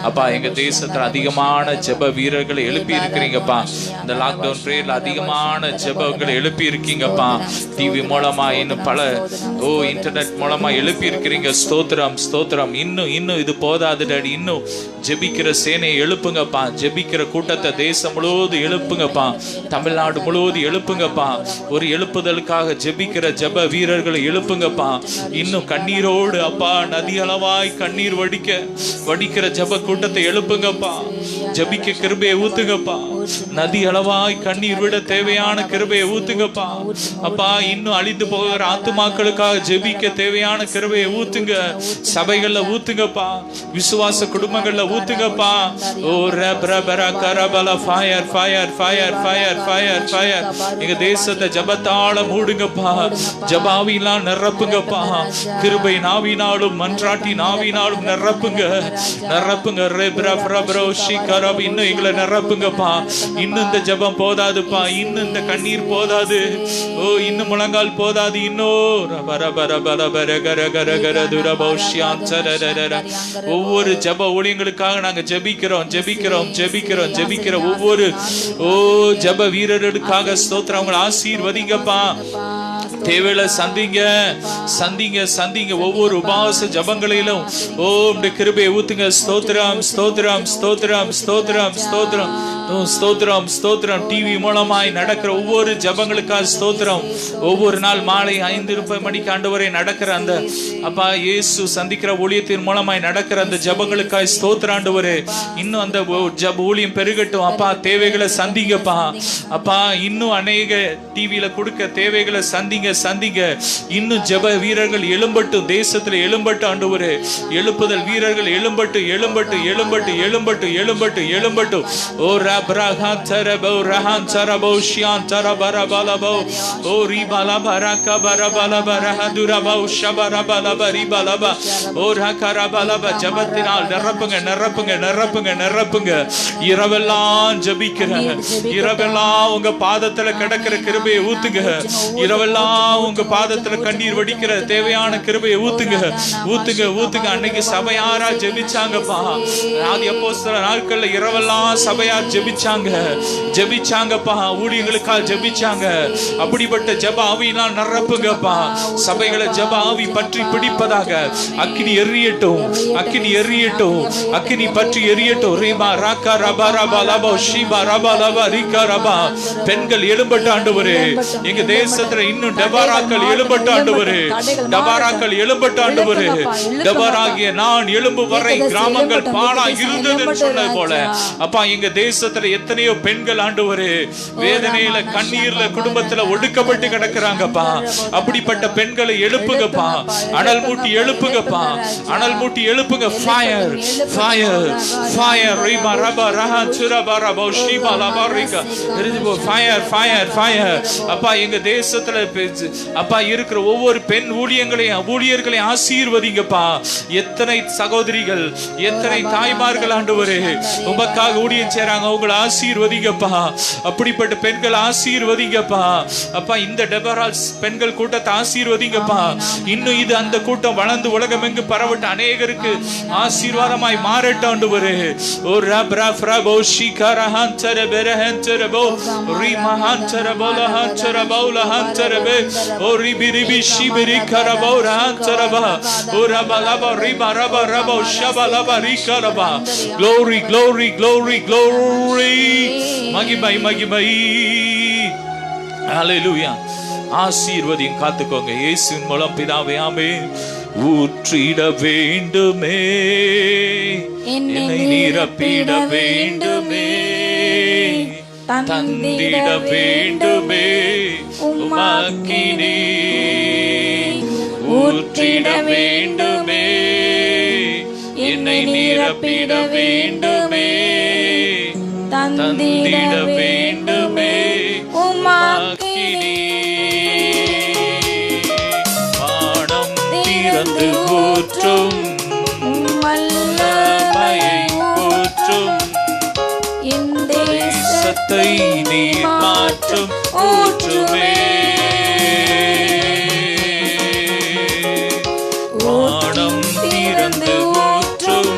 அப்பா, எங்க தேசத்துல அதிகமான ஜெப வீரர்களை எழுப்பி இருக்கிறீங்கப்பா. இந்த லாக்டவுன் பிரேயர்ல அதிகமான ஜெபங்களை எழுப்பி இருக்கீங்கப்பா. டிவி மூலமா, இன்னும் பல இன்டர்நெட் மூலமா எழுப்பி இருக்கிறீங்க. ஸ்தோத்திரம், ஸ்தோத்திரம். இன்னும் இது போதாது டாடி. இன்னும் ஜெபிக்கிற சேனையை எழுப்புங்கப்பா. ஜெபிக்கிற கூட்டத்தை தேசம் முழுவதும் எழுப்புங்கப்பா. தமிழ்நாடு முழுவதும் எழுப்புங்கப்பா. ஒரு எழுப்புதலுக்காக ஜெபிக்கிற ஜெப வீரர்களை எழுப்புங்கப்பா. இன்னும் கண்ணீரோடு அப்பா, நதி அளவாய் கண்ணீர் வடிக்கிற ஜெப கூட்டத்தை எழுப்புங்கப்பா. ஜெபிக்க கிருபையை ஊத்துங்கப்பா. நதி அளவாய் கண்ணீர் விட தேவையான கிருபையை ஊத்துங்கப்பா. அப்பா, இன்னும் அழிந்து போகிற ஆத்துமாக்களுக்காக ஜெபிக்க தேவையான கிருபையை ஊத்துங்க. சபைகள்ல ஊத்துங்கப்பா. விசுவாச குடும்பங்கள்ல ஊத்துங்கப்பா. ஓ ரபரபர கரபல fire fire fire fire fire fire. எங்க தேசத்தை ஜெபத்தால மூடுங்கப்பா. ஜெபாவினால் நிரப்புங்கப்பா. கிருபை நாவினாலும் மன்றாட்டி நாவினாலும் நிரப்புங்க. இன்னும் எங்களை நிரப்புங்கப்பா. இன்னும் இந்த ஜெபம் போதாதுப்பா. இன்னும் இந்த கண்ணீர் போதாது. ஓ, இன்னும் முழங்கால் போதாது. ஒவ்வொரு ஜெப ஊழியங்களுக்காக நாங்க ஜெபிக்கிறோம். ஒவ்வொரு ஜெப வீரர்களுக்காக ஸ்தோத்திரம். அவங்களை ஆசீர்வதிங்கப்பா. தேவையில சந்திங்க சந்திங்க சந்திங்க. ஒவ்வொரு உபவாச ஜபங்களிலும் ஓ உம்முடைய கிருபையை ஊத்துங்க. ஸ்தோத்திரம் ஸ்தோத்திரம் ஸ்தோத்திரம் ஸ்தோத்திரம் ஸ்தோத்திரம் ஸ்தோத்திரம் ஸ்தோத்திரம். டிவி மூலமாய் நடக்கிற ஒவ்வொரு ஜபங்களுக்காக ஸ்தோத்திரம். ஒவ்வொரு நாள் மாலை 5:30 மணிக்கு ஆண்டவரே நடக்கிற அந்த அப்பா இயேசு சந்திக்கிற ஊழியத்தின் மூலமாய் நடக்கிற அந்த ஜபங்களுக்காக ஸ்தோத்திரம் ஆண்டவரே. இன்னும் அந்த ஜப ஊழியம் பெருகட்டும் அப்பா. தேவைகளை சந்திங்கப்பா அப்பா. இன்னும் அநேக டிவியில கொடுக்க தேவைகளை சந்திங்க சந்திங்க. இன்னும் ஜப வீரர்கள் எழும்பட்டும், தேசத்துல எழும்பட்டும் ஆண்டவரே. எழுப்புதல் வீரர்கள் எழும்பட்டு எழும்பட்டு எழும்பட்டு எழும்பட்டு எழும்பட்டு எழும்பட்டு. ஓ ரப்ரஹான் தரபோ ரஹான் தரபோ ஷியான் தரபரபலபோ ஓ ரிபலபரக பரபலபரஹதுரபோ ஷபரபலபரிபலப ஓ ரகரபலப. ஜபத்தினால் நிரப்புங்க நிரப்புங்க நிரப்புங்க நிரப்புங்க. இரவெல்லாம் ஜபிக்கிறேன். இரவெல்லாம் உங்க பாதத்துல கிடக்கிற கிருபையை ஊத்துங்க. இரவெல்லாம் உங்க பாதத்துல கண்ணீர் வடிக்கிற தேவையான கிருபையை ஊத்துங்க ஊத்துங்க ஊத்துங்க. அன்னைக்கு சபையாரா ஜெபிச்சாங்கப்பா. ஆதி அப்போஸ்தல நாட்கள்ல இரவெல்லாம் சபையார் ஜெபிச்சாங்க ஜெபிச்சாங்கப்பா. ஊழியர்களுக்காக ஜெபிச்சாங்க. அப்படிப்பட்ட ஜெப ஆவியெல்லாம் நிரப்புங்கப்பா. சபைகளை ஜெப ஆவி பற்றி பிடிப்பதாக அக்கினி எரியட்டும் அக்கினி எரியட்டும் அக்கினி பற்றி எரியட்டும். ரீமா ராக்கா ரபா ரபா லபா ஷீபா ரபா லபா ரிகா ரபா. பெண்கள் எழும்பட்டு ஆண்டவரே. எங்க தேசத்துல இன்னும் டெபாராக்கள் எழும்பட்டு ஆண்டவரே. டெபாராக்கள் எழும்பட்டு ஆண்டவரே. டெபாராகிய நான் எழும்பு வரை கிராமங்கள் பாழா இருந்ததுன்னு சொன்னது போல அப்பா எங்க தேசத்துல எத்தனையோ பெண்கள் ஆண்டவரே வேதனையில கண்ணீர்ல குடும்பத்துல ஒடுக்கப்பட்டு கிடக்குறாங்கப்பா. அப்படிப்பட்ட பெண்களை எழுப்புங்கப்பா. அனல் மூட்டி எழுப்புங்கப்பா. அனல் மூட்டி எழுப்புங்க. ஃபயர் ஃபயர் ஃபயர் ரீமா ரபா ரஹா சுரபா ரபா ஷீபா லபா ரிகா ஃபயர் ஃபயர் ஃபயர் அப்பா. எங்க தேசத்துல அப்பா இருக்கிற ஒவ்வொரு பெண் ஊழியர்களையும் ஆசீர்வதிங்கப்பா. எத்தனை சகோதரிகள் எத்தனை தாய்மார்கள் ஆண்டவரே உமக்காக ஊழியம் செய்றாங்க. அவங்களை ஆசீர்வதிங்கப்பா. அப்படிப்பட்ட பெண்கள் ஆசீர்வதிங்கப்பா அப்பா. இந்த டெபரால் பெண்கள் கூட்டத்தை ஆசீர்வதிங்கப்பா. இன்னும் இது அந்த கூட்டம் வளர்ந்து உலகம் எங்கு பரவட்டு அநேகருக்கு ஆசீர்வாதமாய் மாறட்டும் ஆண்டவரே. ஓ ரப் ரப் ரபோ ஷிகரஹன் தரபரஹன் தரபோ ரிமஹன் தரபோ லஹன் தரபோ லஹன் தரபே ஓ ரிபி ரிபி ஷிபிரி கரபோ ரஹன் தரபா ஓ ரபா லபா ரிபா ரபா ரபோ ஷபா லபா ரிகரபா. Glory glory glory glory. மகிமை மகிமை. ஹalleluya. ஆசீர்வதியும் காத்துக்கோங்க இயேசுவின் மூலம் பிதாவே ஆமென். ஊற்றிட வேண்டுமே என்னை நிரப்பிட வேண்டுமே தந்திட வேண்டுமே உமக்கினே. ஊற்றிட வேண்டுமே என்னை நிரப்பிட வேண்டுமே தந்திட வேண்டுமே உமக்கினே. பாடம் திறந்து ஊற்றும் வல்லமையை ஊற்றும் தேசத்தை நீர் மாற்றும் ஊற்றுமே. பாடம் திறந்து ஊற்றும்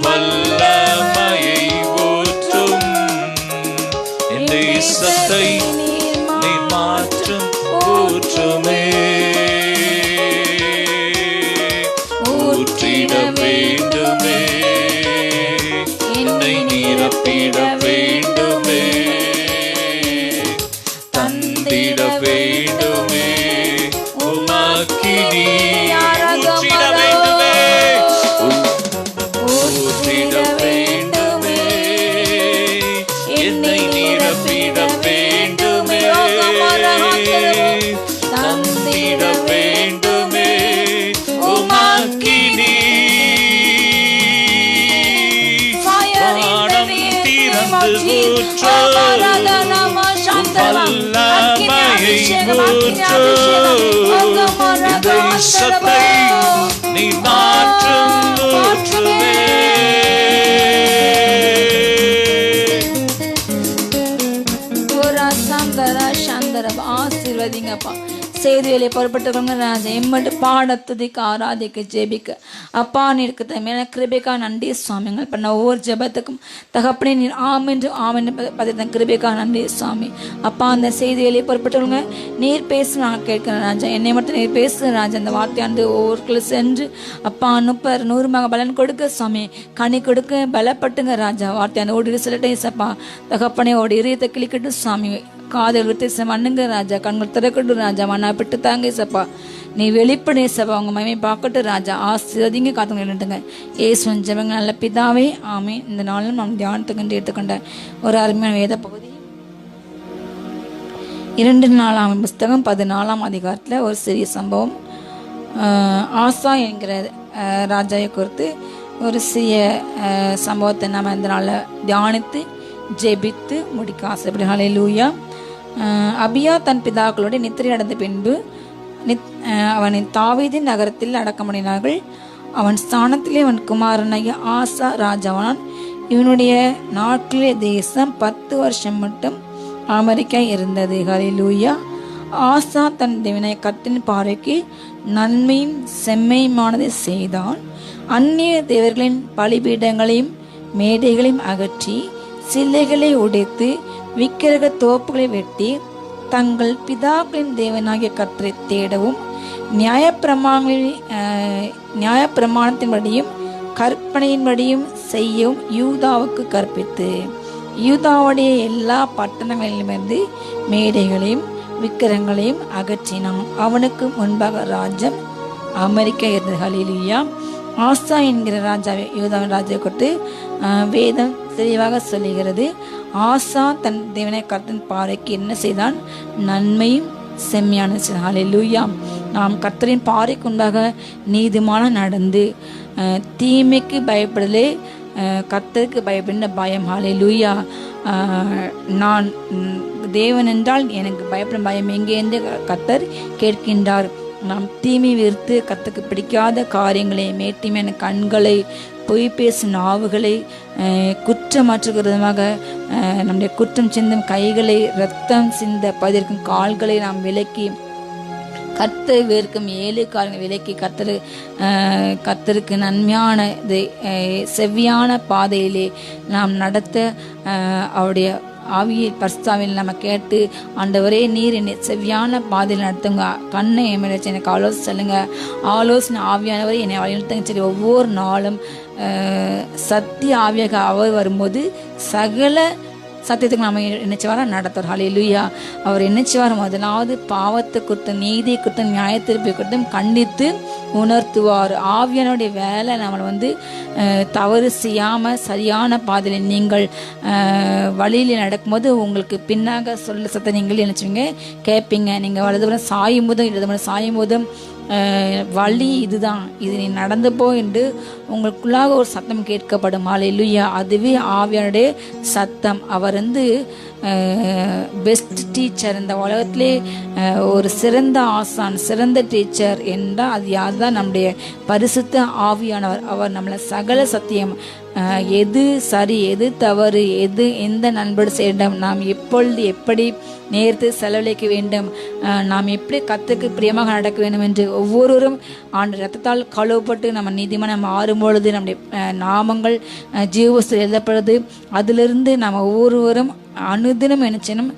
வல்லமையை ஊற்றும் தேசத்தை நீர் மாற்றும் ஊற்றுமே. ஊற்றிட வேண்டுமே என்னை நிரப்பிட வேண்டுமே தந்திட வேண்டுமே உமக்கினே. ஊற்றிட வேண்டுமே ஊற்றிட வேண்டுமே என்னை நிரப்பிட வேண்டுமே தந்திட வேண்டுமே உமக்கினே. பாடம் திறந்து ஊற்று வல்லமையை ஊற்று தேசத்தை நீ மாற்றும் ஊற்றுமே. ஆசீர்வதிங்கப்பா. செய்திகளை பொறுப்பட்டுக்கோங்க ராஜா. எம்மட்டு பாட துதிக்க ஆராதிக்க ஜெபிக்க அப்பா நீருக்கு தமையான கிருபைக்கா நன்றி சுவாமிங்கள். பண்ண ஒவ்வொரு ஜெபத்துக்கும் தகப்பனே நீர் ஆமென்று ஆமென்று பதித்த கிருபைக்கா நன்றி சுவாமி. அப்பா அந்த செய்திகளை பொறுப்பட்டுக்கோங்க. நீர் பேசு நான் கேட்கிறேன் ராஜா. என்னை மட்டும் நீர் பேசு ராஜா. அந்த வார்த்தையாண்டு ஒவ்வொருக்களும் சென்று அப்பா 30 100 பலன் கொடுக்க சுவாமி. கனி கொடுக்க பலப்பட்டுங்க ராஜா. வார்த்தையாண்டு ஓடி சொல்லட்டே சப்பா. தகப்பனே ஓடி இதயத்தை கிளிக்கட்டும் சுவாமி. காதல் வித்தியாசம் பண்ணுங்க ராஜா. கண்கள் திறக்கட்டும் ராஜா. மண்ணா பிட்டு தாங்க சப்பா. நீ வெளிப்படே சப்பா. உங்க மகிமை பார்க்கட்டும் ராஜா. ஆசீர்வதிங்க காத்துங்க நின்றுங்க. ஏசுவன் ஜெபங்க நல்ல பிதாவே ஆமென். இந்த நாளும் நாம் தியானத்துக்கு எடுத்துக்கொண்ட ஒரு அருமையான வேத பகுதி 2 நாளாம் புஸ்தகம் 14ஆம் அதிகாரத்தில் ஒரு சிறிய சம்பவம். ஆசா என்கிற ராஜாவை குறித்து ஒரு சிறிய சம்பவத்தை நாம் இந்த நாளில் தியானித்து ஜெபித்து முடிக்க ஆசைப்படும். ஹல்லேலூயா. அபியா தன் பிதாக்களோடு நித்திரை அடைந்த பின்பு அவனை தாவீதின் நகரத்தில் அடக்கமடைனார்கள். அவன் ஸ்தானத்திலே அவன் குமாரனாகிய ஆசா ராஜாவான். இவனுடைய நாட்டிலே தேசம் 10 வருஷம் மட்டும் அமெரிக்கா இருந்தது. ஹல்லேலூயா. ஆசா தன் தேவனாகிய கர்த்தரின் பார்வைக்கு நன்மையும் செம்மையுமானதை செய்தான். அந்நிய தேவர்களின் பலிபீடங்களையும் மேடைகளையும் அகற்றி சிலைகளை உடைத்து விக்கிரக தோப்புகளை வெட்டி தங்கள் பிதாக்களின் தேவனாகிய கர்த்தரை தேடவும் நியாயப்பிரமாணத்தின்படியும் கற்பனையின்படியும் செய்யவும் யூதாவுக்கு கற்பித்து யூதாவுடைய எல்லா பட்டணங்களிலுமிருந்து மேடைகளையும் விக்கிரங்களையும் அகற்றினான். அவனுக்கு முன்பாக ராஜ்யம் அமெரிக்கா இருந்தது. ஹல்லேலூயா. ஆசா என்கிற ராஜாவை யூதாவின் ராஜாவை கொண்டு வேதம் தெளிவாக சொல்லுகிறது. ஆசா தன் தேவனை கர்த்தரின் பார்வைக்கு என்ன செய்தான்? நன்மையும் செம்மையான செய்தான். ஹல்லேலூயா. நாம் கர்த்தரின் பார்வைக்கு உண்டாக நீதிமான நடந்து தீமைக்கு பயப்படலே கர்த்தருக்கு பயப்பட பயம். ஹல்லேலூயா. நான் தேவன் என்றால் எனக்கு பயப்படும் பயம் எங்கே என்று கர்த்தர் கேட்கின்றார். நாம் தீமை வெறுத்து கர்த்தருக்கு பிடிக்காத காரியங்களை, மேட்டிமையான கண்களை, பொய் பேசும் நாவுகளை, குற்றமற்றுகிறதுமாக நம்முடைய குற்றம் சிந்தும் கைகளை, இரத்தம் சிந்த பதிர்க்கும் கால்களை நாம் விலக்கி கர்த்தர் வேர்க்கும் 7 காரியங்கள் விலக்கி கர்த்தருக்கு நன்மையான செவ்வியான பாதையிலே நாம் நடத்த அவருடைய ஆவியை பரிசுத்தாவியில் நம்ம கேட்டு ஆண்டவரே நீர் என்னை செவ்வியான பாதையில் நடத்துங்க, கண்ணை எம்எல்ஏச்சு எனக்கு ஆலோசனை சொல்லுங்க, ஆலோசனை ஆவியானவரை என்னை வழிநடத்துங்க சொல்லி ஒவ்வொரு நாளும் சத்திய ஆவியாக அவர் வரும்போது சகல சத்தியத்துக்கு நம்ம என்னச்சுவாரா நடத்துவார். ஹல்லேலூயா. அவர் என்னச்சுவார்? முதலாவது பாவத்தை குறித்தும் நீதி குறித்தும் நியாயத்தீர்ப்பை குறித்தும் கண்டித்து உணர்த்துவார். ஆவியானுடைய வேலை நம்மளை தவறு செய்யாமல் சரியான பாதையில் நீங்கள் வழியில் நடக்கும்போது உங்களுக்கு பின்னாக சொல்ல சத்த நீங்கள் நினச்சிங்க கேட்பீங்க. நீங்கள் வலதுபுறம் சாயும் போதும் இடதுபுறம் சாயும் போதும் வழி இதுதான், இது நீ நடந்து போ என்று உங்களுக்குள்ளாக ஒரு சத்தம் கேட்கப்படும். ஹல்லேலூயா. அதுவே ஆவியானுடைய சத்தம். அவர் பெஸ்ட் டீச்சர். இந்த உலகத்திலே ஒரு சிறந்த ஆசான், சிறந்த டீச்சர் என்றால் அது யார் தான்? நம்முடைய பரிசுத்த ஆவியானவர். அவர் நம்மளை சகல சத்தியம், எது சரி எது தவறு, எந்த நண்பர் செய்யணும், நாம் எப்பொழுது எப்படி நேர்த்து செலவழிக்க வேண்டும், நாம் எப்படி கர்த்தருக்கு பிரியமாக நடக்க வேண்டும் என்று ஒவ்வொருவரும் ஆண்டு ரத்தத்தால் கழுவப்பட்டு நம்ம நீதிமன்றம் மாறும்பொழுது நம்முடைய நாமங்கள் ஜீவபுஸ்தகத்தில் எழுதப்படுது. அதிலிருந்து நம்ம ஒவ்வொருவரும் அனுதினம் நினைச்சனும்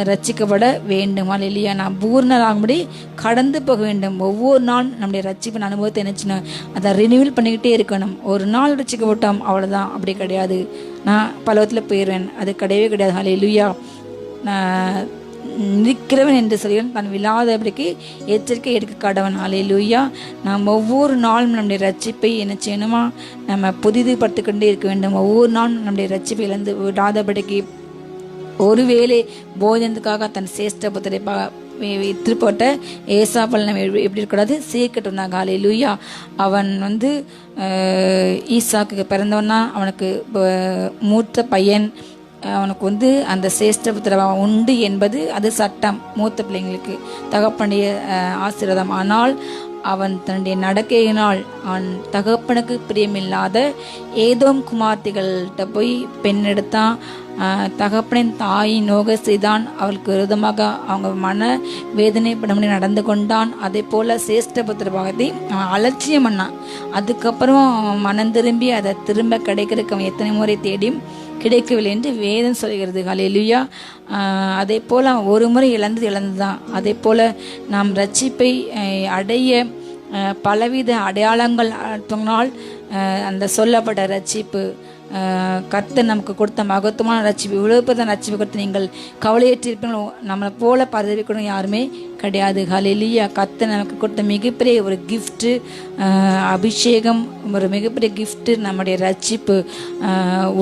ரட்சிக்கப்பட வேண்டும். அல்லேலூயா. நாம் பூர்ணராகும்படி கடந்து போக வேண்டும். ஒவ்வொரு நாள் நம்முடைய ரட்சிப்பின் அனுபவத்தை நினைச்சணும், அதை ரினியூவல் பண்ணிக்கிட்டே இருக்கணும். ஒரு நாள் ரட்சிக்கப்பட்டோம் அவ்வளோதான், அப்படி கிடையாது. நான் பலவத்தில் போயிடுவேன், அது கிடையவே கிடையாது. அல்லேலூயா. நிற்கிறவன் என்று சொல்லிவன் தான் விழாதபடிக்கு எச்சரிக்கை எடுக்க கடவன். அல்லேலூயா. நாம் ஒவ்வொரு நாளும் நம்முடைய ரட்சிப்பை என்ன செய்யணுமா? நம்ம புதிதுபடுத்திக்கொண்டே இருக்க வேண்டும். ஒவ்வொரு நாளும் நம்முடைய ரட்சிப்பை இழந்து விடாதபடிக்கு ஒருவேளை போஜனத்துக்காக தன் சேஷ்ட புத்திரை விற்றுப்போட்ட ஏசாப்பல் நம்ம எப்படி இருக்கக்கூடாது? சீர்கட்டுனாங்க. ஹல்லேலூயா. அவன் ஈசாக்கு பிறந்தவன்னா அவனுக்கு மூத்த பையன், அவனுக்கு அந்த சேஷ்டபுத்திர உண்டு என்பது அது சட்டம். மூத்த பிள்ளைங்களுக்கு தகப்பனுடைய ஆசீர்வாதம். ஆனால் அவன் தன்னுடைய நடக்கையினால் அவன் தகப்பனுக்கு பிரியமில்லாத ஏதோம் குமார்த்திகள்கிட்ட போய் பெண் எடுத்தான். தகப்பனின் தாயின் நோக செய்தான், அவளுக்கு விரோதமாக அவங்க மன வேதனைப்படமுடி நடந்து கொண்டான். அதே போல் சேஷ்டபுத்திர பாகத்தை அவன் அலட்சியம் பண்ணான். அதுக்கப்புறம் அவன் மனம் திரும்பி அதை திரும்ப கிடைக்கிறதுக்கு அவன் எத்தனை முறை தேடியும் கிடைக்கவில்லை என்று வேதம் சொல்கிறது. ஹல்லேலூயா. அதே போல் அவன் ஒரு முறை இழந்து தான். அதே போல் நாம் ரட்சிப்பை அடைய பலவித அடையாளங்கள் சொன்னால் அந்த சொல்லப்பட்ட ரட்சிப்பு கர்த்தர் நமக்கு கொடுத்த மகத்துவமான ரட்சிப்பு, இவ்வளவு பெரிய ரட்சிப்பு கொடுத்து நீங்கள் கவலையற்றிருப்பீர்கள். நம்மளை போல பதவிக்கூடம் யாருமே கிடையாது. ஹல்லேலூயா. கர்த்தர் நமக்கு கொடுத்த மிகப்பெரிய ஒரு கிஃப்ட்டு அபிஷேகம், ஒரு மிகப்பெரிய கிஃப்ட்டு நம்முடைய ரட்சிப்பு.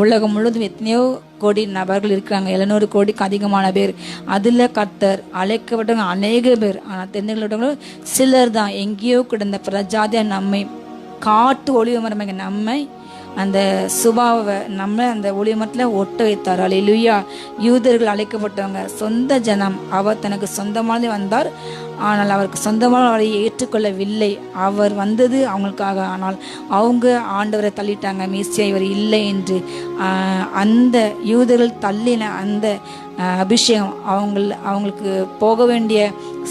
உலகம் முழுவதும் எத்தனையோ கோடி நபர்கள் இருக்கிறாங்க, 700 கோடிக்கு அதிகமான பேர். அதில் கர்த்தர் அழைக்கப்பட்டவங்க அநேக பேர், ஆனால் தெரிந்துள்ளவங்களும் சிலர் தான். எங்கேயோ கிடந்த பிரஜாதியாக நம்மை காட்டு ஒளிவு மரமாக நம்மை அந்த சுபாவை நம்ம அந்த ஒளிமரத்தில் ஒட்ட வைத்தார். அல்லேலூயா. யூதர்கள் அழைக்கப்பட்டவங்க சொந்த ஜனம். அவர் தனக்கு சொந்தமானது வந்தார், ஆனால் அவருக்கு சொந்தமான அவரை ஏற்றுக்கொள்ளவில்லை. அவர் வந்தது அவங்களுக்காக, ஆனால் அவங்க ஆண்டவரை தள்ளிட்டாங்க, மேசியா இவர் இல்லை என்று. அந்த யூதர்கள் தள்ளின அந்த அபிஷேகம் அவங்களுக்கு போக வேண்டிய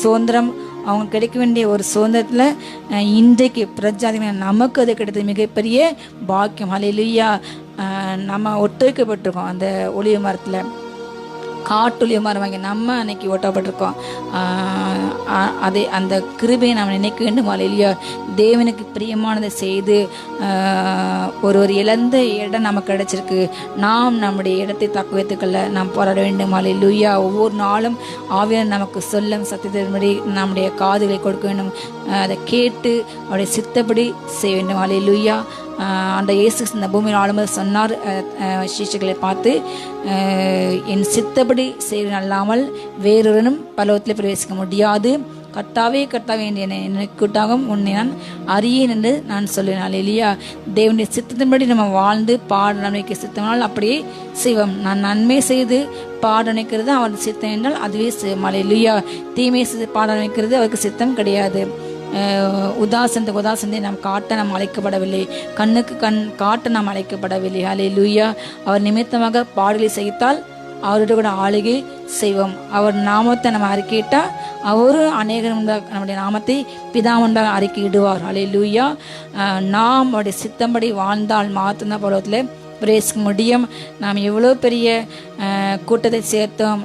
சுதந்திரம், அவங்க கிடைக்க வேண்டிய ஒரு சுதந்திரத்தில் இன்றைக்கு பிரஜாதிகள் நமக்கு அது கிடைத்தது மிகப்பெரிய பாக்கியம். ஹல்லேலூயா. நம்ம ஒட்டுக்கப்பட்டிருக்கோம் அந்த ஒளிவு மரத்தில், காட்டுலிய மரம் வாங்கி நம்ம அன்னைக்கு ஓட்டப்பட்டிருக்கோம். அதே அந்த கிருபையை நாம் நினைக்க வேண்டும். அல்லேலூயா. தேவனுக்கு பிரியமானதை செய்து ஒரு இழந்த இடம் நமக்கு கிடைச்சிருக்கு. நாம் நம்முடைய இடத்தை தக்க வைத்துக்கொள்ள நாம் போராட வேண்டும். அல்லேலூயா. ஒவ்வொரு நாளும் ஆவியானவர் நமக்கு சொல்லும் சத்தியத்தின்படி நம்முடைய காதுகளை கொடுக்க வேண்டும். அதை கேட்டு அவருடைய சித்தப்படி செய்ய வேண்டும். அல்லேலூயா. அந்த இயேசு இந்த பூமியில் ஆளும்போது சொன்னார் சீஷர்களை பார்த்து, என் சித்தப்படி செய்ய அல்லாமல் வேறொருவனும் பரலோகத்தில் பிரவேசிக்க முடியாது. கர்த்தாவே கர்த்தாவே என்று என்னை கூட்டாகவும் உன்னை நான் அறியேன் என்று நான் சொல்லுவேன். அல்லேலூயா. தேவனுடைய சித்தத்தின்படி நம்ம வாழ்ந்து பாட நன்மைக்கு சித்தமானால் அப்படியே செய்வோம். நான் நன்மை செய்து பாட நினைக்கிறது அவருக்கு சித்தம் என்றால் அதுவே செய்வோம். அல்லேலூயா. தீமை செய்து பாட நினைக்கிறது அவருக்கு சித்தம் கிடையாது. உதாசனத்தை நாம் காட்ட நாம் அழைக்கப்படவில்லை, கண்ணுக்கு கண் காட்ட நாம் அழைக்கப்படவில்லை. அல்லேலூயா. அவர் நிமித்தமாக பாடலை செய்தால் அவருடைய கூட ஆளுகை செய்வோம். அவர் நாமத்தை நம்ம அறிக்கையிட்டால் அவரும் அநேகர் முன்பாக நம்முடைய நாமத்தை பிதா முன்பாக அறிக்கையிடுவார். அல்லேலூயா. நாம் அவருடைய சித்தம்படி வாழ்ந்தால் மாத்திரம்தான் பரலோகத்தில் பிரவேசிக்க முடியும். நாம் எவ்வளோ பெரிய கூட்டத்தை சேர்த்தோம்,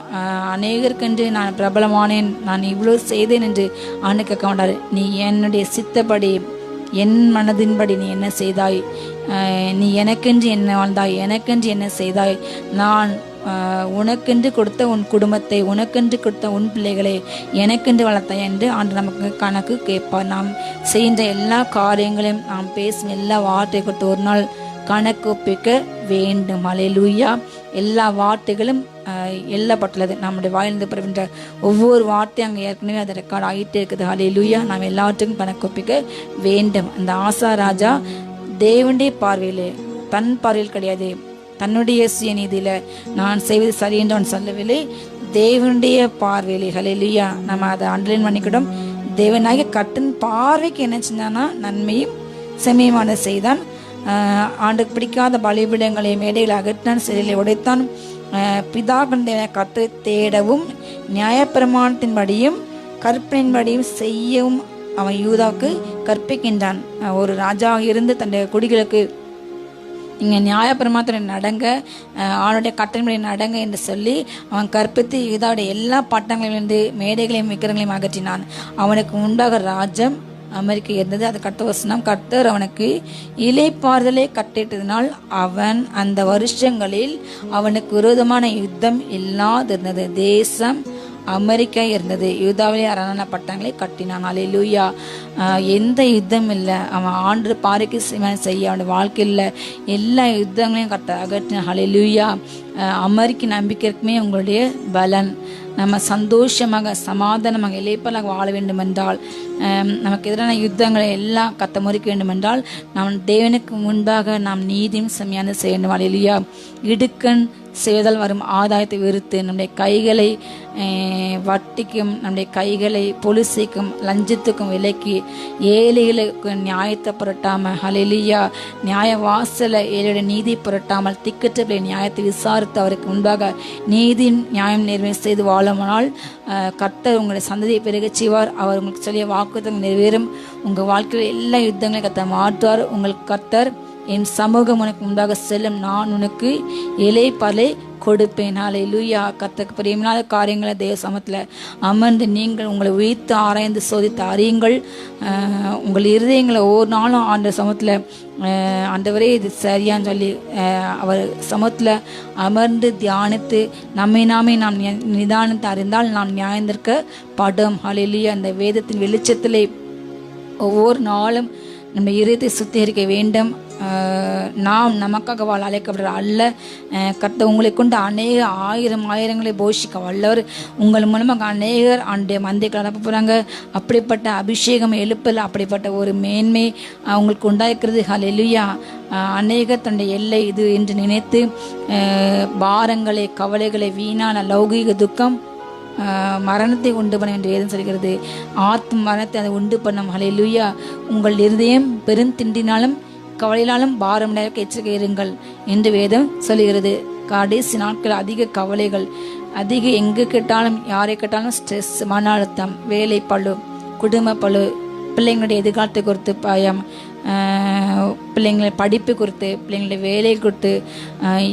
அநேகருக்கென்று நான் பிரபலமானேன், நான் இவ்வளோ செய்தேன் என்று ஆண்டு கேட்க மாட்டார். நீ என்னுடைய சித்தப்படி என் மனதின்படி நீ என்ன செய்தாய், நீ எனக்கென்று என்ன வாழ்ந்தாய், எனக்கென்று என்ன செய்தாய், நான் உனக்கென்று கொடுத்த உன் குடும்பத்தை, உனக்கென்று கொடுத்த உன் பிள்ளைகளை எனக்கென்று வளர்த்தாய் என்று ஆண்டு நமக்கு கணக்கு கேட்பார். நாம் செய்கின்ற எல்லா காரியங்களையும் நாம் பேசும் எல்லா வார்த்தை கொடுத்து ஒரு நாள் கணக்கு ஒப்பிக்க வேண்டும். அல்லேலூயா. எல்லா வார்த்தைகளும் எல்லப்பட்டுள்ளது. நம்முடைய வாயிலிருந்து பெறுகின்ற ஒவ்வொரு வார்த்தையும் அங்கே ஏற்கனவே அதை ரெக்கார்ட் ஆகிட்டே இருக்குது. அல்லேலூயா. நாம் எல்லாவற்றுக்கும் கணக்கு ஒப்பிக்க வேண்டும். அந்த ஆசா ராஜா தேவனுடைய பார்வையிலே, தன் பார்வையில் கிடையாது, தன்னுடைய சுயநீதியில் நான் செய்வது சரி என்று அவன் சொல்லவில்லை, தேவனுடைய பார்வையிலே. அல்லேலூயா. நம்ம அதை அண்டர்லைன் பண்ணிக்கிட்டோம். தேவனாகிய கர்த்தன் பார்வைக்கு என்ன செஞ்சானா நன்மையும் செம்மையுமான செய்தான். ஆண்டுக்கு பிடிக்காத பலிபீடங்களை மேடைகளை அகற்றினான், சிறைகளை உடைத்தான். பிதாக்கள் கர்த்தரை தேடவும் நியாயப்பிரமாணத்தின்படியும் கற்பனையின்படியும் செய்யவும் அவன் யூதாவுக்கு கற்பிக்கின்றான். ஒரு ராஜாவாக இருந்து தன்னுடைய குடிகளுக்கு இங்கே நியாயப்பிரமாணத்துடைய நடங்க, அவனுடைய கட்டளைப்படி நடங்க என்று சொல்லி அவன் கற்பித்து யூதாவுடைய எல்லா பட்டங்களிலிருந்து மேடைகளையும் விக்கிரங்களையும் அகற்றினான். அவனுக்கு முன்பாக ராஜ்யம் அமெரிக்கா இருந்தது. அது கர்த்தவசனம். கர்த்தர் அவனுக்கு இளைப்பாறுதலை கட்டிட்டதினால் அவன் அந்த வருஷங்களில் அவனுக்கு விரோதமான யுத்தம் இல்லாதிருந்தது. தேசம் அமெரிக்கா இருந்தது. யூதாவிலே அரணான பட்டங்களை கட்டினான். அல்லேலூயா. எந்த யுத்தம் இல்லை. அவன் ஆண்டு பாறைக்கு செய்ய அவனுடைய வாழ்க்கையில் எல்லா யுத்தங்களையும் அகற்றினான். அல்லேலூயா. அமெரிக்க நம்பிக்கைக்குமே உங்களுடைய பலன். நம்ம சந்தோஷமாக சமாதானமாக இளைப்பாக வாழ வேண்டும் என்றால், நமக்கு எதிரான யுத்தங்களை எல்லாம் முறிக்க வேண்டும் என்றால், நாம் தேவனுக்கு முன்பாக நாம் நீதியும் செம்மையான செய்ய வேண்டும். அல்லேலூயா. இடுக்கண் செய்வதால் வரும் ஆதாயத்தை வெறுத்து நம்முடைய கைகளை வட்டிக்கும் நம்முடைய கைகளை பொலிசைக்கும் லஞ்சத்துக்கும் விலக்கி ஏழைகளுக்கு நியாயத்தை புரட்டாமல் ஹல்லேலூயா நியாய வாசல ஏழையுடைய நீதி புரட்டாமல் திக்கற்ற நியாயத்தை விசாரித்து அவருக்கு முன்பாக நீதி நியாயம் நேர்மை செய்து வாழுமானால் கர்த்தர் உங்களுடைய சந்ததியை பெருகச் செய்வார். அவர் உங்களுக்கு சொல்லிய வாக்குத்தங்கள் நிறைவேறும். உங்கள் வாழ்க்கையில் எல்லா யுத்தங்களையும் கர்த்தர் மாற்றுவார். உங்களுக்கு கர்த்தர் என் சமூகம் உனக்கு முன்பாக செல்லும், நான் உனக்கு இளைப்பாலை கொடுப்பேன். ஹல்லேலூயா. கர்த்தருக்கு பிரியமில்லாத காரியங்களை தேவ சமூகத்தில் அமர்ந்து நீங்கள் உங்களை உயிர்த்து ஆராய்ந்து சோதித்து அறியுங்கள். உங்கள் இருதயங்களை ஒவ்வொரு நாளும் ஆண்ட சமூகத்தில் ஆண்டவரே இது சரியான்னு சொல்லி அவர் சமூகத்தில் அமர்ந்து தியானித்து நம்மை நாமே நாம் நிதானத்தை அறிந்தால் நாம் நியாயந்திருக்க படும். ஹல்லேலூயா. அந்த வேதத்தின் வெளிச்சத்திலே ஒவ்வொரு நாளும் நம்ம இதயத்தை சுத்திகரிக்க வேண்டும். நாம் நமக்காக வாழ அழைக்கப்படுற அல்ல. கர்த்தர் உங்களை கொண்டு அநேக ஆயிரங்களை போஷிக்க வல்லவர். உங்கள் மூலமாக அநேகர் ஆண்டுடைய மந்தைக்கு அனுப்ப போகிறாங்க. அப்படிப்பட்ட அபிஷேகம் எழுப்பல், அப்படிப்பட்ட ஒரு மேன்மை அவங்களுக்கு உண்டாயிருக்கிறது. ஹல்லேலூயா. அநேகர் தன்னுடைய எல்லை இது என்று நினைத்து பாரங்களை கவலைகளை வீணான லௌகீக துக்கம் மரணத்தை உண்டு பண்ண என்று வேதம் சொல்கிறது. ஆத்ம மரணத்தை அதை உண்டு பண்ணும். ஹல்லேலூயா. உங்கள் இருதயம் பெருந்திண்டினாலும் கவலையினாலும் பாரம் எச்சரிக்கை இருங்கள் என்று வேதம் சொல்கிறது. கடைசி நாட்கள் அதிக கவலைகள், அதிக எங்கு கேட்டாலும் யாரை கேட்டாலும் ஸ்ட்ரெஸ், மன அழுத்தம், வேலை பளு, குடும்ப பளு, பிள்ளைங்களுடைய எதிர்காலத்தை குறித்து பயம், பிள்ளைங்களை படிப்பு குறித்து, பிள்ளைங்களுடைய வேலை குறித்து,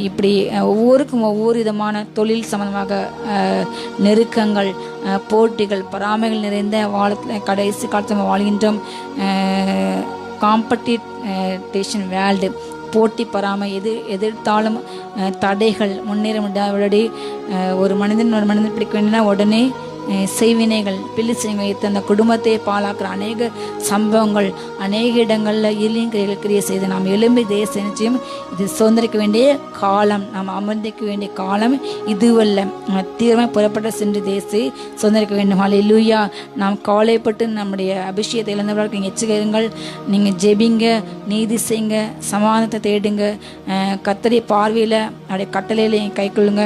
இப்படி ஒவ்வொருக்கும் ஒவ்வொரு விதமான தொழில் சம்பந்தமாக நெருக்கங்கள், போட்டிகள், பொறாமைகள் நிறைந்த கடைசி காலத்தில் நம்ம வாழ்கின்றோம். காம்படிஷன் வேர்ல்டு, போட்டி பொறாமை, எதிர்த்தாலும் தடைகள், முன்னேற முடியாதபடி ஒரு மனிதன் பிடிக்க வேண்டியனா உடனே செய்வினைகள், பிள்ளைசைகள் வைத்து அந்த குடும்பத்தை பாழாக்குற அநேக சம்பவங்கள் அநேக இடங்களில் இல்லையும் கிரியை செய்து நாம் எழும்பி தேச நிச்சயம் இது சுதந்திரிக்க வேண்டிய காலம், நாம் அமர்ந்திக்க வேண்டிய காலம் இதுவல்ல. தீர்மானம் புறப்பட்ட சென்று தேசை சுதந்திரிக்க வேண்டும். ஹல்லேலூயா. நாம் கவலைப்பட்டு நம்முடைய அபிஷேகத்தை இழந்தவர்களுக்கு நீங்கள் எச்சரிக்கைகள். நீங்கள் ஜெபிங்க, நீதி செய்யுங்க, சமாதானத்தை தேடுங்க. கர்த்தருடைய பார்வையில் அவருடைய கட்டளையில் கை கொள்ளுங்க.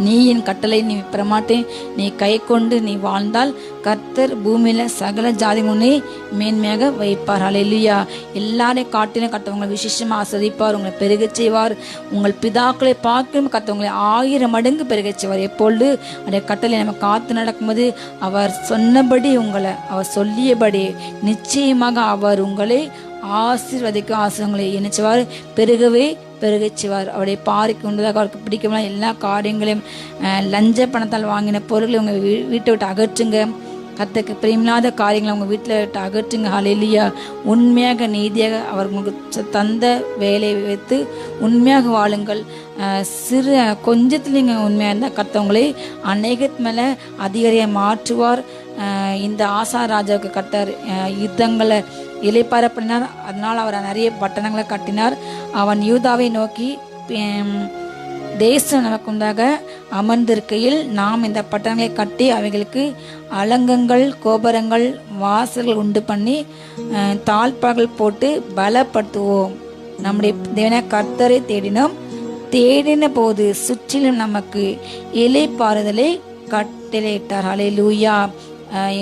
நீ என் கட்டளை நீ பெறமாட்டேன், நீ கை கொண்டு நீ வாழ்ந்தால் கர்த்தர் பூமியில் சகல ஜாதி முன்னே மேன்மையாக வைப்பார். ஹல்லேலூயா. எல்லாரையும் காட்டிலும் கர்த்தவங்களை விசேஷமாக ஆஸ்வதிப்பார். உங்களை பெருகச் செய்வார். உங்கள் பிதாக்களை பார்க்கும் கர்த்தவங்களை 1000 மடங்கு பெருகச் செய்வார். எப்பொழுது அந்த கட்டளை நம்ம காத்து நடக்கும்போது அவர் சொன்னபடி அவர் சொல்லியபடி நிச்சயமாக அவர் உங்களை ஆசீர்வதிக்கும். ஆசிரியங்களை இணைச்சுவார், பெருகச்சுவார். அவருடைய பாறைக்கு உண்டதாக அவருக்கு பிடிக்கமான எல்லா காரியங்களையும் லஞ்ச பணத்தால் வாங்கின பொருட்களை உங்கள் வீட்டை விட்டு அகற்றுங்க. கர்த்தருக்கு பிரியமில்லாத காரியங்களை உங்கள் வீட்டில் விட்டு அகற்றுங்க. ஹல்லேலூயா. உண்மையாக நீதியாக அவர் உங்களுக்கு தந்த வேலையை வைத்து உண்மையாக வாழுங்கள். சிறு கொஞ்சத்தில் நீங்கள் உண்மையாக இருந்தால் கர்த்தவங்களை அநேகத்து மேலே அதிகாரியாக மாற்றுவார். இந்த ஆசா ராஜாவுக்கு கர்த்தர் யுத்தங்களை இலைப்பாரப்படினார். அதனால் அவர் நிறைய பட்டணங்களை கட்டினார். அவன் யூதாவை நோக்கி தேசம் நமக்கு உண்டாக அமர்ந்திருக்கையில் நாம் இந்த பட்டணங்களை கட்டி அவைகளுக்கு அலங்கங்கள், கோபுரங்கள், வாசல்கள் உண்டு பண்ணி தாழ்பார்கள் போட்டு பலப்படுத்துவோம். நம்முடைய தேவன கர்த்தரை தேடின போது சுற்றிலும் நமக்கு இலைப்பாறுதலை கட்டளையிட்டார். ஹல்லேலூயா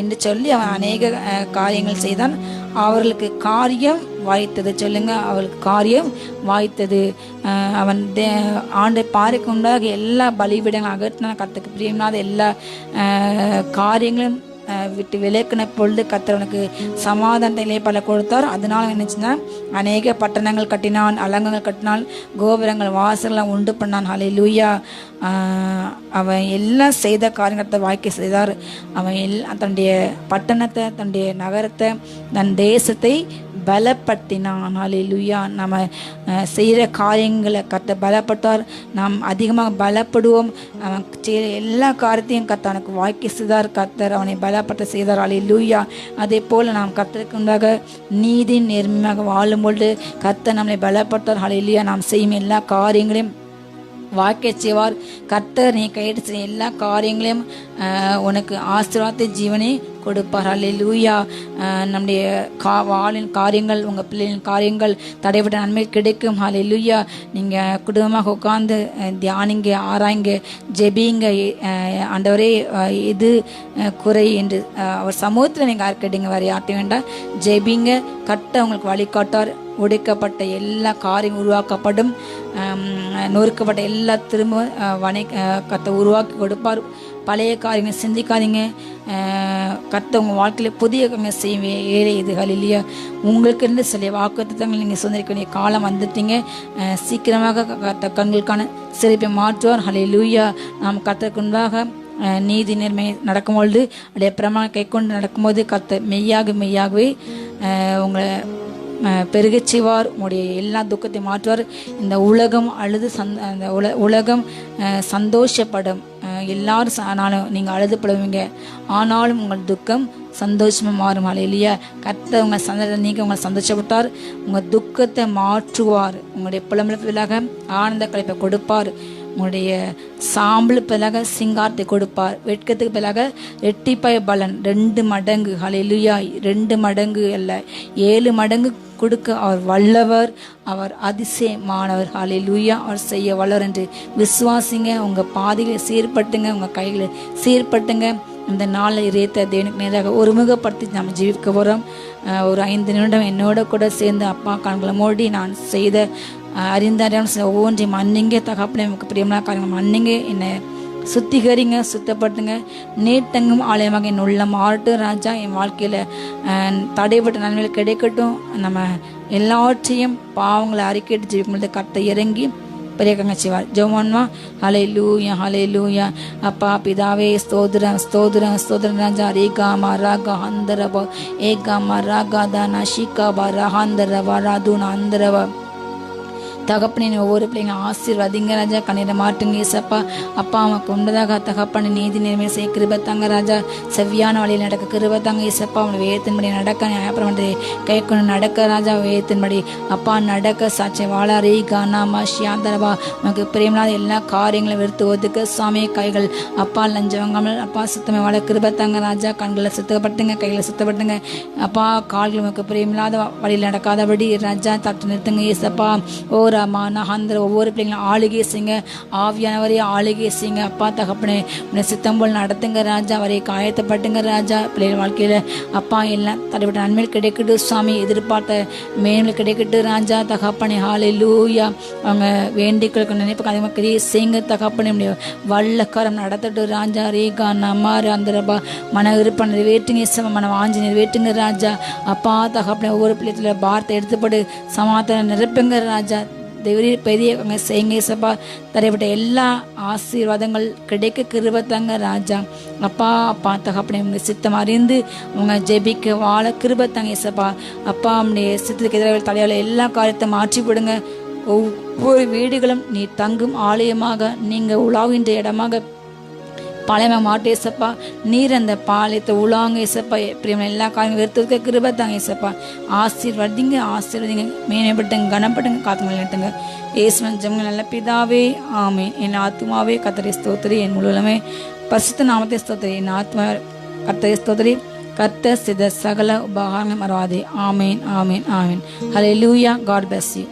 என்று சொல்லி அவன் அநேக காரியங்கள் செய்தான். அவர்களுக்கு காரியம் வாய்த்தது. சொல்லுங்க, அவளுக்கு காரியம் வாய்த்தது. அவன் ஆண்டை பாறைக்கு உண்டாக எல்லா பலிபீடங்களும் அகற்றின. கர்த்தருக்கு பிரியமில்லாத எல்லா காரியங்களும் விட்டு விலக்கின பொழுது கர்த்தர் சமாதானத்திலே பல கொடுத்தார். அதனால என்னச்சுன்னா அநேக பட்டணங்கள் கட்டினான், அலங்கங்கள் கட்டினான், கோபுரங்கள், வாசல்லாம் உண்டு பண்ணான். ஹல்லேலூயா. அவன் எல்லாம் செய்த காரியத்தை வாய்க்க செய்தார். அவன் தன்னுடைய பட்டணத்தை, தன்னுடைய நகரத்தை, தன் தேசத்தை பலப்படுத்தினான். ஹல்லேலூயா. நம்ம செய்கிற காரியங்களை கர்த்தர் பலப்பட்டார். நாம் அதிகமாக பலப்படுவோம். அவன் செய்கிற எல்லா காரியத்தையும் கர்த்தர் அவனுக்கு வாய்க்க செய்தார். கர்த்தர் அவனை பலப்பட்ட செய்தார். ஹல்லேலூயா. அதே போல் நாம் கர்த்தருக்கு உண்டாக நீதி நேர்மையாக வாழும்பொழுது கர்த்தர் நம்மளை பலப்பட்டார். ஹல்லேலூயா. நாம் செய்யும் எல்லா காரியங்களையும் வாய்க்க செய்வார். கர்த்தர் நீ கையிட்டு செய்ய எல்லா காரியங்களையும் உனக்கு ஆசீர்வாத ஜீவனை கொடுப்பார். ஹல்லேலூயா. நம்முடைய வாழின் காரியங்கள், உங்கள் பிள்ளைகளின் காரியங்கள், தடைபட்ட நன்மை கிடைக்கும். ஹல்லேலூயா. நீங்கள் குடும்பமாக உட்கார்ந்து தியானிங்க, ஆராய்ங்க, ஜெபிங்க. ஆண்டவரே இது குறை என்று அவர் சமூகத்தில் நீங்கள் யார்கிட்டீங்க, வேறு யார்ட்டையும் வேண்டாம். ஜெபிங்க. கர்த்தர் உங்களுக்கு வழிகாட்டார். உடைக்கப்பட்ட எல்லா காரியம் உருவாக்கப்படும். நொறுக்கப்பட்ட எல்லா திரும்ப கர்த்தர் உருவாக்கி கொடுப்பார். பழைய காரியங்கள் சிந்திக்காதீங்க. கர்த்தர் உங்கள் வாழ்க்கையில் புதிய காரியங்கள் செய்வேன். ஏழை இது ஹல்லேலூயா. உங்களுக்கு இருந்து சில வாக்குத்தத்தங்கள் நீங்கள் சுதந்திரிக்க காலம் வந்துட்டீங்க. சீக்கிரமாக கர்த்தர் கண்களுக்கான சிறப்பை மாற்றுவார். ஹல்லேலூயா. நாம் கர்த்தருக்கு முன்பாக நீதி நேர்மை நடக்கும்பொழுது, அப்படியே பிரமாணம் கை கொண்டு நடக்கும்போது கர்த்தர் மெய்யாகவே உங்களை பெருகச் செய்வார். உங்களுடைய எல்லா துக்கத்தையும் மாற்றுவார். இந்த உலகம் அழுது உலகம் சந்தோஷப்படும். எல்லாரும் ஆனாலும் நீங்கள் அழுதுப்படுவீங்க, ஆனாலும் உங்கள் துக்கம் சந்தோஷமாக மாறும். ஹல்லேலூயா. கர்த்தர் உங்கள் நீங்கள் உங்களை சந்தோஷப்பட்டார். உங்கள் துக்கத்தை மாற்றுவார். உங்களுடைய புலம்பலுக்கு பதிலாக ஆனந்த களைப்பை கொடுப்பார். உங்களுடைய சாம்பலுக்கு பதிலாக சிங்காரத்தை கொடுப்பார். வெட்கத்துக்கு பதிலாக ரெட்டிப்பாய் பலன் 2 மடங்கு. ஹல்லேலூயா. 2 மடங்கு அல்ல, 7 மடங்கு கொடுக்க அவர் வல்லவர். அவர் அதிசயமானவர். ஹல்லேலூயா. அவர் செய்ய வல்லவர் என்று விசுவாசிங்க. உங்கள் பாதைகளை சீர்பட்டுங்க, உங்கள் கைகளை சீர்பட்டுங்க. இந்த நாளை இறைத்த தேவனுக்கு நேராக ஒருமுகப்படுத்தி நம்ம ஜீவிக்க போகிறோம். ஒரு 5 நிமிடம் என்னோட கூட சேர்ந்து அப்பா கண்களை மூடி நான் செய்த அறிந்தாரியம் ஒவ்வொன்றையும் மன்னிங்க. தகப்பனே நமக்கு பிரியமான காரியங்கள் மன்னிங்க. என்னை சுத்திகரிங்க, சுத்தப்பட்டுங்க. நீட்டங்கும் ஆலயமாக என் உள்ள மாறட்டும் ராஜா. என் வாழ்க்கையில் தடைப்பட்ட நன்மைகள் கிடைக்கட்டும். நம்ம எல்லாவற்றையும் பாவங்களை அறிக்கையிட்டு ஜெயிக்கும்பொழுது கர்த்தர் இறங்கி பெரிய கங்க செய்வார். ஜெபம்மா. ஹல்லேலூயா, ஹல்லேலூயா. அப்பா பிதாவே ஸ்தோத்திரம், ஸ்தோத்திரம், ஸ்தோத்திரம் ராஜா. ரேகாமா ராகா ஹந்தரவ ஏகாமா ராகா தானா ஷிகாபா ரஹாந்தரவ ராதுனா அந்தரவ. தகப்பனே ஒவ்வொரு பிள்ளைங்க ஆசீர்வதிங்க ராஜா. கண்ணீரை மாட்டுங்க ஏசப்பா. அப்பா அவனுக்கு உண்டதாக தகப்பனை நீதி நேர்மை செய்ய கிருபத்தாங்க ராஜா. செவ்வியான வழியில் நடக்க கிருபத்தாங்க ஏசப்பா. அவனை வேயத்தின்படி நடக்க அப்புறம் கை கொண்டு நடக்க ராஜா. வேயத்தின்படி அப்பா நடக்க சாட்சி வாழ ரீ கானாமா ஷியாந்தரவா. உனக்கு பிரியமில்லாத எல்லா காரியங்களும் வெறுத்து ஒதுக்க சாமி. கைகள் அப்பா லஞ்சவங்காமல் அப்பா சுத்தமே வாழ கிருபத்தாங்க ராஜா. கண்களை சுத்தப்பட்டுங்க, கைகளை சுத்தப்பட்டுங்க அப்பா. கால்கள் உனக்கு பிரியமில்லாத வழியில் நடக்காதபடி ராஜா தட்டு நிறுத்துங்க ஏசப்பா. ஓ ராமானா ஹந்திர ஒவ்வொரு பிள்ளைங்களும் ஆளுகை செய்யுங்க. ஆவியானவரே ஆளுகை செய்யுங்க அப்பா. தகப்பனே உன்னை சித்தம் போல் நடத்துங்க ராஜா. அவரை காயத்தைப்பட்டுங்க ராஜா. பிள்ளைகள் வாழ்க்கையில் அப்பா எல்லாம் தடைப்பட்ட நன்மையில் கிடைக்கட்டும் சுவாமி. எதிர்பார்த்த மேன்மையில் கிடைக்கட்டும் ராஜா. தகப்பனே ஹல்லேலூயா. அவங்க வேண்டிகளுக்கு நினைப்புக்கு அதிகமாக கிரியை செய்யுங்க தகப்பனே. வல்லக்காரம் நடத்தட்டும் ராஜா. ரேகா நமாறு அந்த மன விருப்பம் நிறைவேற்றுங்க, மன வாஞ்சி நிறைவேற்றுங்க ராஜா. அப்பா தகப்பனே ஒவ்வொரு பிள்ளைத்துல பாரத்தை எடுத்துப்படு சமாதானம் நிரப்புங்க ராஜா. பெரிய செய்யுங்க சபா. தடைப்பட்ட எல்லா ஆசீர்வாதங்கள் கிடைக்க கிருபத்தாங்க ராஜா. அப்பா அப்பா தகப்பனே உங்கள் சித்தம் அறிந்து உங்க ஜெபிக்க வாழ கிருபத்தாங்க சபா. அப்பா உங்களுடைய சித்தத்துக்கு எதிராக தலையால் எல்லா காரியத்தை மாற்றி விடுங்க. ஒவ்வொரு வீடுகளும் நீ தங்கும் ஆலயமாக, நீங்கள் உலாவின்ற இடமாக பாளையமாக மாட்டு ஏசப்பா. நீர் அந்த பாளையத்தை உலாங்க ஏசப்பா. பிரியமான எல்லா காரியங்களும் வெறுத்துக்க கிருபத்தாங்க ஏசப்பா. ஆசீர்வதிங்க மேம்பட்டுங்க, கனப்பட்டுங்க, காத்துங்க நிறுத்துங்க ஏசுவன் ஜெபங்கள் நல்ல பிதாவே ஆமென். என் ஆத்மாவே கர்த்தரை ஸ்தோத்திரி, என் முழுவதுமே பரிசுத்த நாமத்தை ஸ்தோத்திரி. என் ஆத்மா கர்த்தரை ஸ்தோத்திரி. கர்த்தர் செய்த சகல உபகாரங்கள் மறவாதே. ஆமென், ஆமென், ஆமென். ஹல்லேலூயா. God bless you.